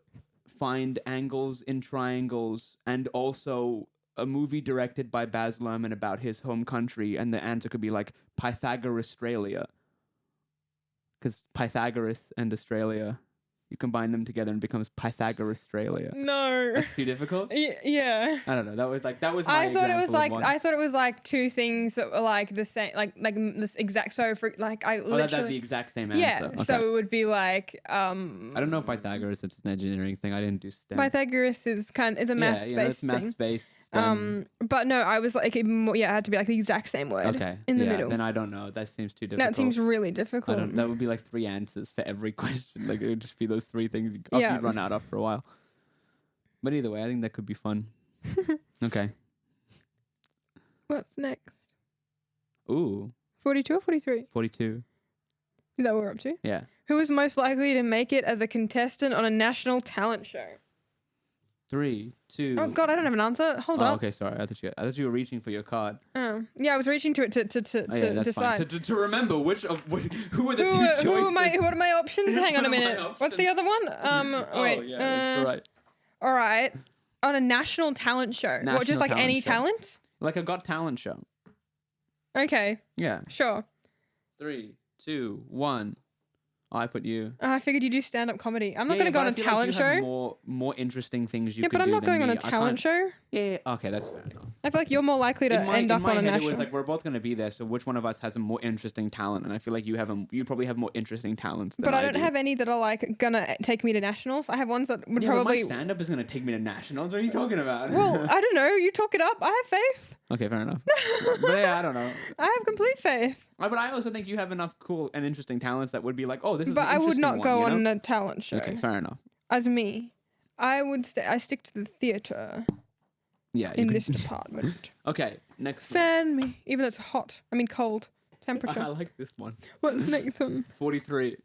find angles in triangles, and also a movie directed by Baz Luhrmann about his home country, and the answer could be like Pythagoras Australia. Because Pythagoras and Australia, you combine them together and it becomes Pythagoras Australia. No. That's too difficult? Yeah. I don't know. That was my I thought it was example of like one. two things that were like the same, like this exact. So for like I literally. That'd the exact same answer. Yeah. Okay. So it would be like I don't know Pythagoras. It's an engineering thing. I didn't do STEM. Pythagoras is a maths it's based maths thing. based. STEM. But no, I was like, it had to be like the exact same word. Okay. In the middle. Then I don't know. That seems too difficult. That seems really difficult. That would be like 3 answers for every question. Like it would just be those 3 things. You'd run out after a while. But either way, I think that could be fun. Okay. What's next? Ooh. 42 or 43? 42. Is that what we're up to? Yeah. Who is most likely to make it as a contestant on a national talent show? 3, 2. Oh God, I don't have an answer. Hold up. Okay, sorry. I thought you were reaching for your card. Oh, yeah, I was reaching to it to That's decide. fine. To remember who are the two choices. What are my options? Hang on a What are my minute. What's the other one? Wait. Yeah, that's right. All right. On a national talent show. What, just National like any talent talent? Like a Got Talent show. Okay, Yeah. sure. 3, 2, 1. I put you. I figured you do stand-up comedy. I'm not going to go on a talent show. More interesting things you Yeah, could but I'm do not than going on me. a talent show. Yeah, okay, that's fair enough. I feel like you're more likely to end up on a head, national. it was like we're both going to be there, so which one of us has a more interesting talent? And I feel like you probably have more interesting talents than But I don't do. have any that are like gonna take me to nationals. I have ones that would But probably. my stand-up is going to take me to nationals. What are you talking about? Well, I don't know. You talk it up. I have faith. Okay, fair enough. But yeah, I don't know. I have complete faith. But I also think you have enough cool and interesting talents that would be like, oh, this is. But an I would interesting not one, go you on know? a talent show. Okay, fair enough. As me, I would I stick to the theatre Yeah. in this department. Okay, next. Fan me, even though it's hot. I mean cold I temperature. like this one. What's next one? 43.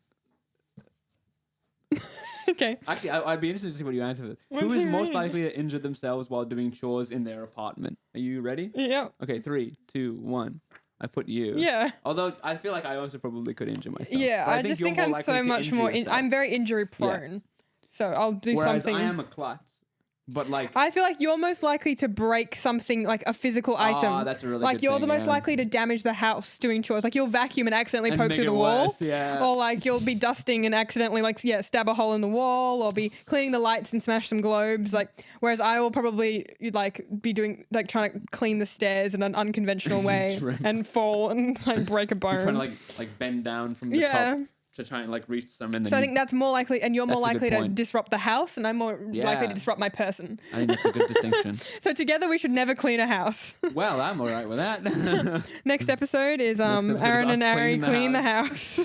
Okay. Actually, I'd be interested to see what you answer for this. What Who do is you most mean? likely to injure themselves while doing chores in their apartment? Are you ready? Yeah. Okay, 3, 2, 1. I put you. Yeah. Although I feel like I also probably could injure myself. Yeah. But I just you're think more I'm likely so to much injure more. yourself. I'm very injury prone. So I'll do Whereas something. I am a klutz. But like. I feel like you're most likely to break something like a physical item. That's a really like good you're thing, the most yeah. likely to damage the house doing chores. Like you'll vacuum and accidentally And poke make through it the wall. worse, yeah. Or like you'll be dusting and accidentally stab a hole in the wall, or be cleaning the lights and smash some globes. Like whereas I will probably be doing like trying to clean the stairs in an unconventional way and fall and like break a bone. You're trying to like bend down from the top to try and like reach some. And then So I think that's more likely, and you're more That's a good likely to point. disrupt the house, and I'm more likely Yeah. to disrupt my person. I think that's a good distinction. So together we should never clean a house. Well, I'm all right with that. Next episode is episode is Aaron and us Ari cleaning the clean the house.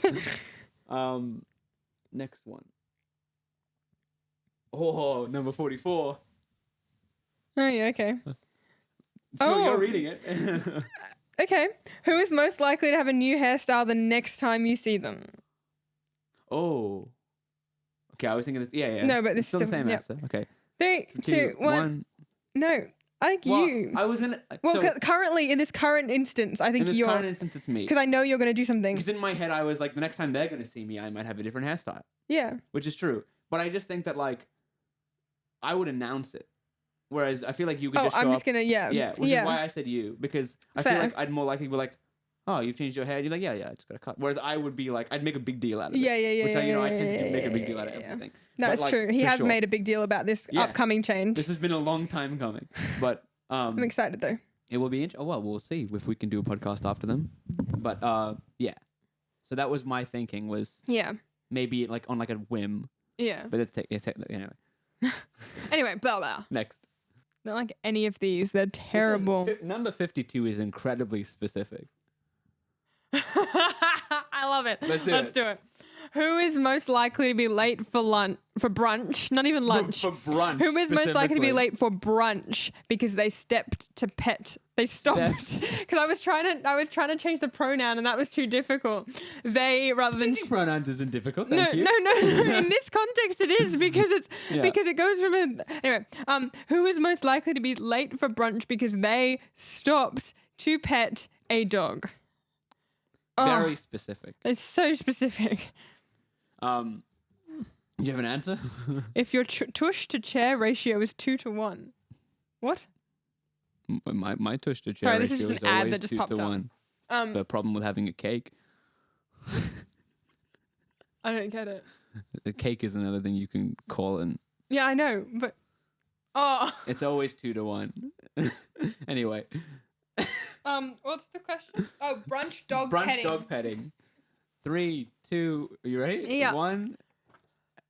Next one. Oh, number 44. Oh yeah, okay. Oh, you're Oh. reading it. Okay. Who is most likely to have a new hairstyle the next time you see them? Oh. Okay, I was thinking this. Yeah. No, but this It's still is the same yep. answer. Okay. 3, 2, 1. No, I think Well, you. I was gonna. Well, so, currently in this current instance, I in think this you're current instance, it's me. because I know you're going to do something. Because in my head, I was like, the next time they're gonna see me, I might have a different hairstyle, Yeah. which is true. But I just think that like I would announce it. Whereas I feel like you could just show I'm just up. gonna, Yeah, which is why I said you, because I feel Fair. like I'd more likely be like, oh, you've changed your hair. You're like, yeah, I just got a cut. Whereas I would be like, I'd make a big deal out of it. Yeah. Which I tend to make a big deal out of everything. That's like, true. He has made a big deal about this upcoming change. This has been a long time coming, but I'm excited though. It will be interesting. Oh well, we'll see if we can do a podcast after them. But yeah. So that was my thinking. Was maybe like on like a whim. Yeah. But it's anyway. Anyway, blah blah. Next. Not like any of these. They're terrible. Number 52 is incredibly specific. I love it. Let's do it. Who is most likely to be late for brunch? Not even lunch. For brunch. Who is most likely to be late for brunch because they stepped to pet? They stopped because I was trying to change the pronoun and that was too difficult. They rather than pronouns isn't difficult. No. In this context, it is because because it goes from anyway. Who is most likely to be late for brunch because they stopped to pet a dog? Very specific. It's so specific. Do you have an answer? If your tush to chair ratio is 2-1. What? My tush to chair ratio this is just an ad that just popped up. The problem with having a cake. I don't get it. A cake is another thing you can call in. Yeah, I know, but it's always 2-1. Anyway. What's the question? Oh, brunch dog petting. Brunch dog petting. 3, 2, are you ready? Yeah. 1.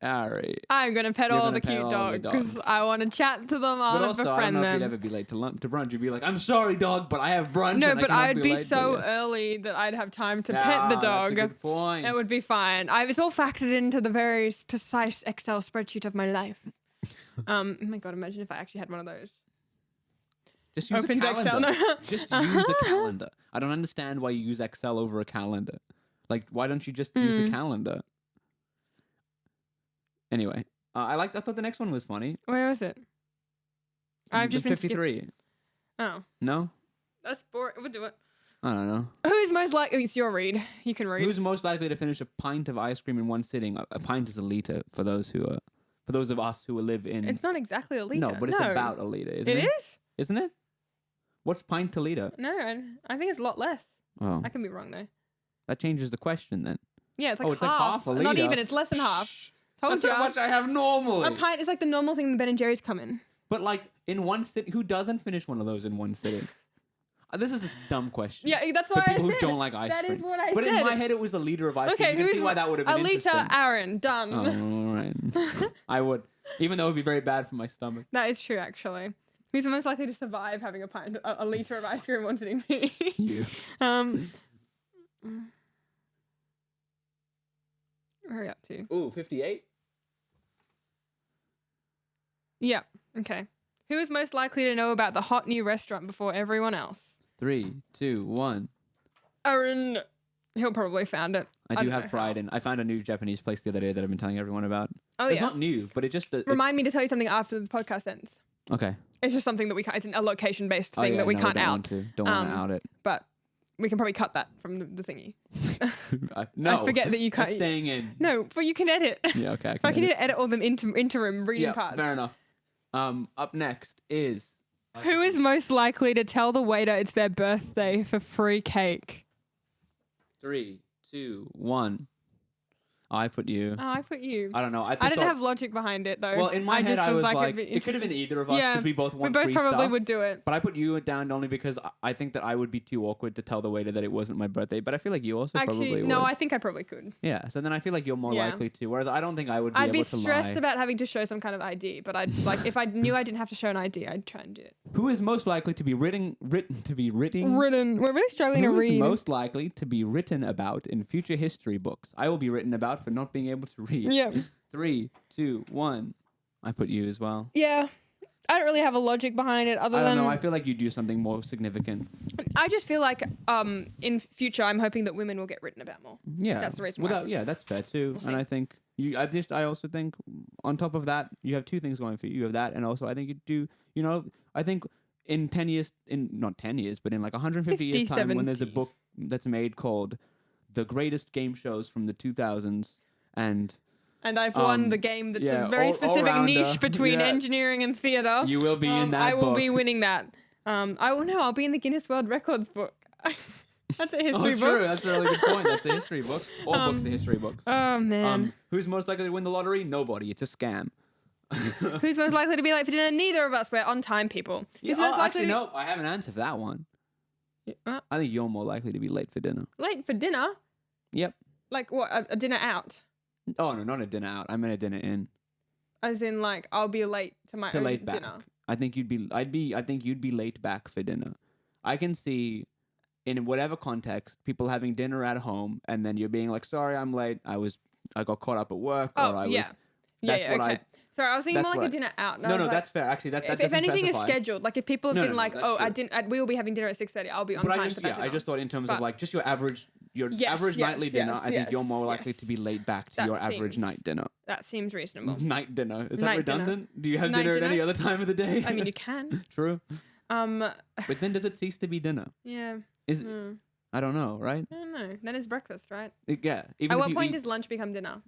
All right. I'm gonna pet all the cute dogs because I want to chat to them. I want to befriend them. I don't know if you'd ever be late to brunch. You'd be like, I'm sorry, dog, but I have brunch. No, but I'd be so early that I'd have time to pet the dog. That's a good point. It would be fine. It's all factored into the very precise Excel spreadsheet of my life. Oh my god! Imagine if I actually had one of those. Just use a calendar. Just use a calendar. I don't understand why you use Excel over a calendar. Like, why don't you just use a calendar? Anyway, I thought the next one was funny. Where was it? I've just been 53. Oh. No? That's boring. We'll do it. I don't know. Who is most likely? It's your read. You can read. Who's most likely to finish a pint of ice cream in one sitting? A pint is a liter for those of us who live in. It's not exactly a liter. No, but it's about a liter, isn't it? It is? Isn't it? What's pint to liter? No, I think it's a lot less. Oh. I can be wrong though. That changes the question then. Yeah, it's like it's like half a liter. Not even. It's less than half. That's how much I have normally. A pint is like the normal thing the Ben and Jerry's come in. But like in one sitting, who doesn't finish one of those in one sitting? This is a dumb question. Yeah, that's why I said. For people who don't like ice cream. That is what I said. But in my head, it was a liter of ice cream. Okay, you can see why that would have been interesting. A liter, Aaron. Done. Oh, all right. I would, even though it would be very bad for my stomach. That is true, actually. Who's most likely to survive having a liter of ice cream in one sitting? You. Where are we up to? Ooh, 58? Yeah. Okay. Who is most likely to know about the hot new restaurant before everyone else? 3, 2, 1. Aaron. He'll probably found it. I do have pride in. I found a new Japanese place the other day that I've been telling everyone about. Oh, it's not new, but it just... Remind me to tell you something after the podcast ends. Okay. It's just something that we can't... It's a location-based thing that we can't out. Don't want to out it. But we can probably cut that from the thingy. No. I forget that you can't... That's staying in. No, but you can edit. Yeah, okay. I can edit all them interim reading parts. Fair enough. Up next is... Who is most likely to tell the waiter it's their birthday for free cake? 3, 2, 1. I put you. Oh, I put you. I don't know. I didn't have logic behind it though. Well, in my head, I was like, it could have been either of us because we both want free stuff. We both probably would do it. But I put you down only because I think that I would be too awkward to tell the waiter that it wasn't my birthday. But I feel like you also probably would. No, I think I probably could. Yeah. So then I feel like you're more likely to. Whereas I don't think I would be able to lie. I'd be stressed about having to show some kind of ID. But I'd like if I knew I didn't have to show an ID, I'd try and do it. Who is most likely to be written? We're really struggling to read. Who is most likely to be written about in future history books? I will be written about for not being able to read. Yeah. 3, 2, 1. I put you as well. Yeah. I don't really have a logic behind it other than... I don't know. I feel like you do something more significant. I just feel like in future, I'm hoping that women will get written about more. Yeah. That's the reason why. Yeah, that's fair too. And I think... I also think on top of that, you have two things going for you. You have that, and also I think you do, I think in 10 years, not 10 years, but in like 150 years time, 70. when there's a book that's made called The Greatest Game Shows from the 2000s, and And I've won the game that's a very specific niche between engineering and theatre. You will be in that I will book. be winning that. I'll be in the Guinness World Records book. That's a history book. True. That's a really good point. That's a history book. All books are history books. Oh, man. Who's most likely to win the lottery? Nobody. It's a scam. Who's most likely to be late for dinner? Neither of us. We're on time, people. Who's most likely no. I have an answer for that one. I think you're more likely to be late for dinner. Late for dinner? Yep. Like what? A dinner out? Oh, no, not a dinner out. I meant a dinner in. As in, like, I'll be late to my own late dinner. Back. I think you'd be late back for dinner. I can see in whatever context people having dinner at home and then you're being like, sorry, I'm late. I got caught up at work. Oh, or I yeah. was, Okay. Sorry, I was thinking more like a dinner out. No, that's fair. Actually, if anything specify. is scheduled, like if people have been like, we will be having dinner at 6:30. I'll be on time for that dinner. I just thought in terms of like just your average nightly dinner. I think you're more likely to be late back to your average night dinner. That seems reasonable. Night dinner. Is that redundant? Do you have dinner at any other time of the day? I mean, you can. True. But then does it cease to be dinner? Yeah. I don't know, right? I don't know. Then it's breakfast, right? Yeah. At what point does lunch become dinner?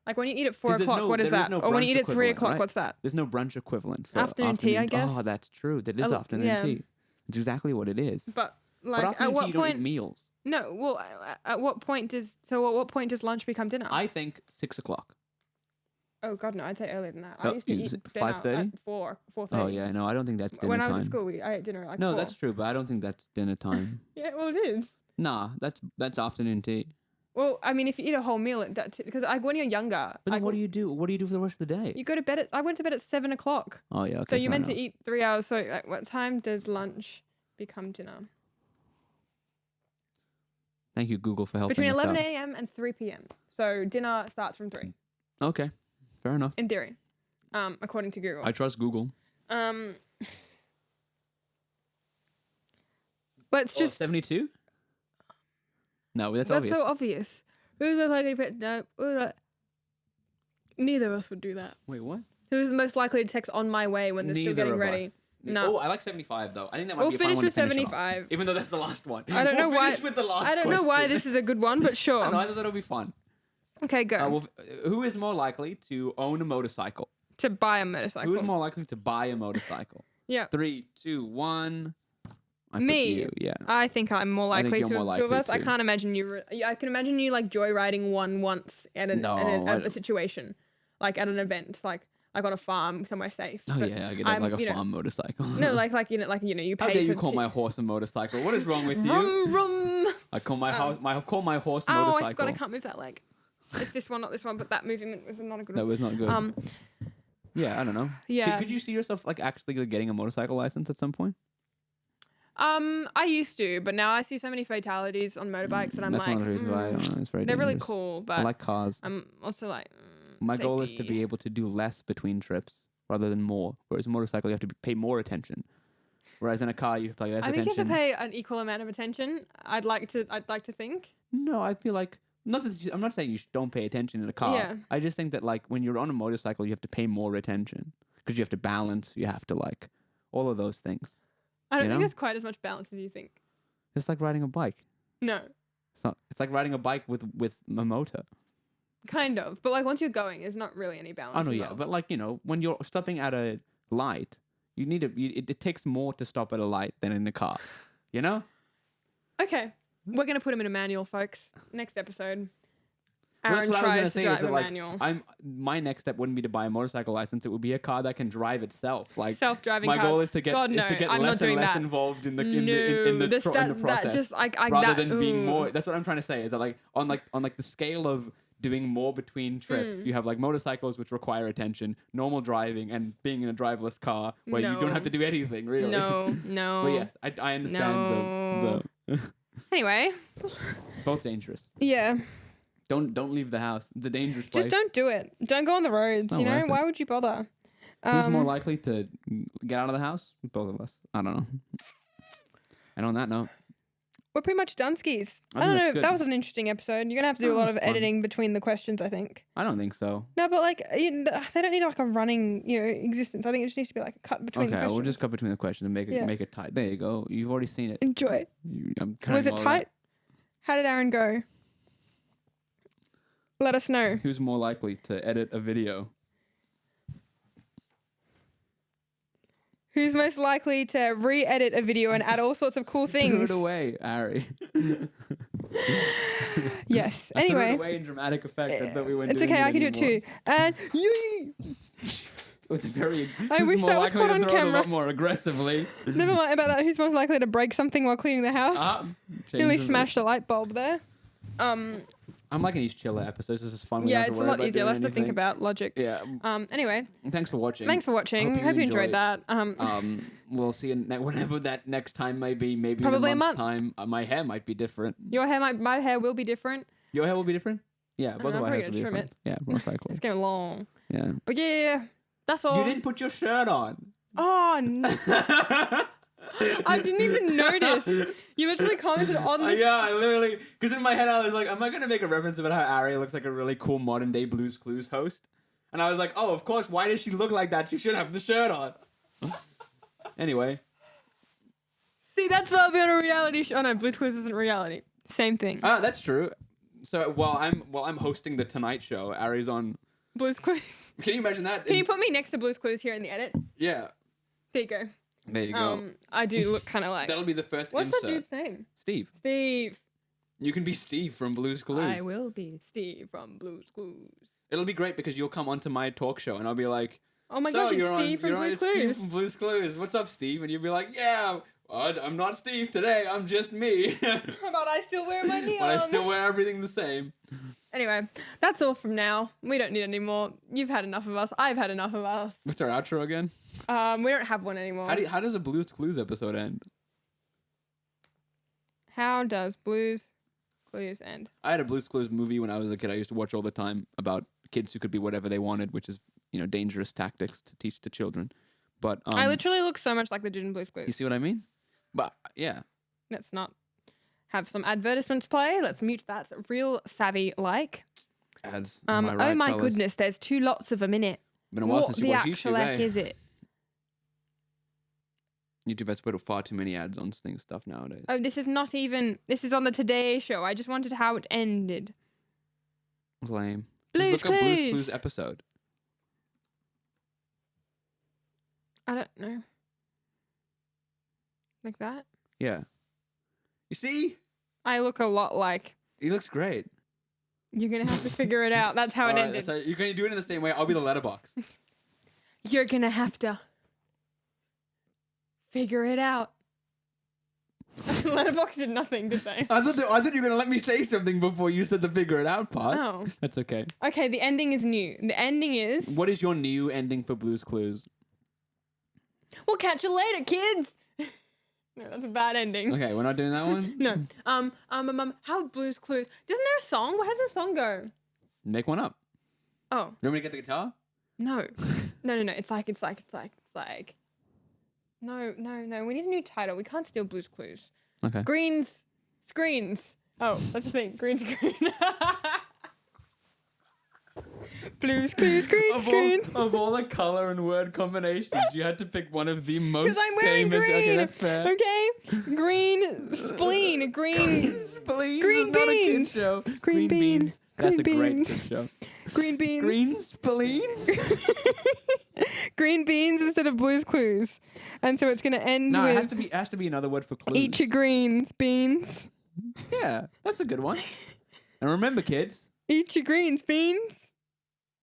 Like when you eat at 4 o'clock, what is that? Or when you eat at 3 o'clock, right? What's that? There's no brunch equivalent for afternoon tea, I guess. Oh, that's true. That is afternoon tea. It's exactly what it is. But like, at what you point? Don't eat meals. No. Well, at what point does lunch become dinner? I think 6 o'clock. Oh God, no! I'd say earlier than that. I used to eat dinner 5:30? at 4:30. Oh yeah, no, I don't think that's dinner time. When I was at school, I ate dinner at like 4. No, that's true, but I don't think that's dinner time. Yeah, well, it is. Nah, that's afternoon tea. Well, I mean, if you eat a whole meal at that, because when you're younger, but then what do you do? What do you do for the rest of the day? You go to bed I went to bed at 7 o'clock. Oh yeah, okay. So you're meant to eat 3 hours. So at what time does lunch become dinner? Thank you, Google, for helping. Between us 11 out. a.m. and 3 p.m. So dinner starts from 3. Okay, fair enough. In theory, according to Google. I trust Google. Let's just 72. No, that's obvious. That's so obvious. Who's most likely to no? Neither of us would do that. Wait, what? Who's most likely to text on my way when they're still getting ready? No. Oh, I like 75 though. I think that might be a fun finish one with to finish 75. off, even though that's the last one. I don't know why. Finish with the last I don't know why this is a good one, but sure. I know, I thought that'll be fun. Okay, go. Who is more likely to own a motorcycle? To buy a motorcycle. Who is more likely to buy a motorcycle? Yeah. 3, 2, 1. Me. Yeah. I think I'm more likely to two of us. Too. I can't imagine you. I can imagine you like joyriding one once at a situation, like at an event, like on a farm somewhere safe. Oh yeah, I get like a farm motorcycle. No, you pay. How dare you call my horse a motorcycle? What is wrong with you? Rum. I call my horse motorcycle. Oh, I forgot I can't move that leg. It's this one, not this one, but that movement was not a good one. That was not good. Yeah, I don't know. Yeah. Could you see yourself like actually getting a motorcycle license at some point? I used to, but now I see so many fatalities on motorbikes that I'm that's like, one of the reasons why it's very they're dangerous. really cool, but I like cars. I'm also like, my goal is to be able to do less between trips rather than more. Whereas a motorcycle, you have to pay more attention. Whereas in a car, you have to pay less attention. I think you have to pay an equal amount of attention. I'd like to think. No, I feel like I'm not saying you don't pay attention in a car. Yeah. I just think that like when you're on a motorcycle, you have to pay more attention because you have to balance. You have to like all of those things. I don't think there's quite as much balance as you think. It's like riding a bike. No. It's like riding a bike with a motor. Kind of, but like once you're going, there's not really any balance. Oh no, involved. yeah, but like when you're stopping at a light, you need it takes more to stop at a light than in a car. You know? Okay, we're gonna put him in a manual, folks. Next episode. Aaron tries to drive a manual. My next step wouldn't be to buy a motorcycle license. It would be a car that can drive itself. Like self-driving cars. My goal is to get I'm less and less involved in the process, that just rather than being more. That's what I'm trying to say. Is that like on the scale of doing more between trips, you have like motorcycles which require attention, normal driving, and being in a driverless car where you don't have to do anything really. No. But yes, I understand the Anyway. Both dangerous. Yeah. Don't leave the house. It's a dangerous place. Just don't do it. Don't go on the roads. You know, why would you bother? Who's more likely to get out of the house? Both of us. I don't know. And on that note, we're pretty much done skis. I don't know. Good. That was an interesting episode. You're gonna have to do a lot of editing between the questions, I think. I don't think so. No, but like they don't need like a running existence. I think it just needs to be like a cut between the questions. Okay, we'll just cut between the questions and make it tight. There you go. You've already seen it. Enjoy. Was it tight? How did Aaron go? Let us know. Who's more likely to edit a video? Who's most likely to re-edit a video and add all sorts of cool things? Threw it away, Ari. Yes. I threw Anyway. it away in dramatic effect. I thought we weren't It's doing okay. it I can do it anymore. too. And yee! It was very. I wish more that was likely caught to on throw it camera. a lot more aggressively. Never mind about that. Who's most likely to break something while cleaning the house? Nearly smashed a light bulb there. I'm liking these chiller episodes. This is fun. We don't Yeah, have to it's a worry lot about easier. doing Less to think anything. about logic. Yeah. Anyway, Thanks for watching. thanks for watching. Hope you enjoyed that. We'll see you whenever that next time may be. Maybe Probably in a a month's month. time. My hair might be different. Your hair, my hair will be different. Your hair will be different. Yeah, both of our I'm hairs will probably be gonna trim different. Yeah, most likely. It's getting long. Yeah. But yeah, that's all. You didn't put your shirt on. Oh, no. I didn't even notice. You literally commented on this. Yeah, I literally, because in my head I was like, am I gonna make a reference about how Ari looks like a really cool modern day Blue's Clues host? And I was like, oh, of course. Why does she look like that? She should have the shirt on. Anyway. See, that's why I'll be on a reality show. Oh no, Blue's Clues isn't reality. Same thing. Ah, that's true. So while I'm hosting the Tonight Show, Ari's on Blue's Clues. Can you imagine that? Can you put me next to Blue's Clues here in the edit? Yeah. There you go. There you go. I do look kind of like. That'll be the first What's insert. that dude's name? Steve. Steve. You can be Steve from Blue's Clues. I will be Steve from Blue's Clues. It'll be great because you'll come onto my talk show and I'll be like, oh my so gosh, it's you're Steve from Blue's Clues. Steve from Blue's Clues. What's up, Steve? And you'll be like, yeah, I'm not Steve today. I'm just me. How about I still wear my neon? But I still wear everything the same. Anyway, that's all from now. We don't need any more. You've had enough of us. I've had enough of us. What's our outro again? We don't have one anymore. How does a Blue's Clues episode end? How does Blue's Clues end? I had a Blue's Clues movie when I was a kid. I used to watch all the time about kids who could be whatever they wanted, which is, dangerous tactics to teach to children. But I literally look so much like the dude in Blue's Clues. You see what I mean? But yeah. Let's not have some advertisements play. Let's mute that real savvy like. Ads. Oh my goodness, there's 2 lots of them in it. Been a while What since the you watched actual YouTube, heck eh? is it? YouTube has put far too many ads on stuff nowadays. Oh, this is not even. This is on the Today Show. I just wanted how it ended. Lame. Blue's Just look up Blue's Clues. Clues episode. I don't know. Like that? Yeah. You see? I look a lot like. He looks great. You're gonna have to figure it out. That's how it Alright, ended. so you're going to do it in the same way. I'll be the letterbox. You're gonna have to figure it out. Letterbox did nothing, did they? I thought you were going to let me say something before you said the figure it out part. Oh. That's okay. Okay, the ending is new. The ending is. What is your new ending for Blue's Clues? We'll catch you later, kids. No, that's a bad ending. Okay, we're not doing that one? No. How Blue's Clues? Isn't there a song? How does the song go? Make one up. Oh. You want me to get the guitar? No. No. It's like. No. We need a new title. We can't steal Blue's Clues. Okay. Screens. Oh, that's the thing. Green screen. Blue's Clues, green screens. Of all the color and word combinations, you had to pick one of the most Because I'm wearing famous. green. Okay, that's fair. Okay. Green spleen. Green. Spleen. Green Not a kid beans. show. Green beans. That's Green a great beans. kid show. Green beans. Green spleens. Green beans instead of Blue's Clues, and so it's gonna end No, with it has to be another word for clues. eat your greens, beans. Yeah, that's a good one. And remember, kids. Eat your greens, beans.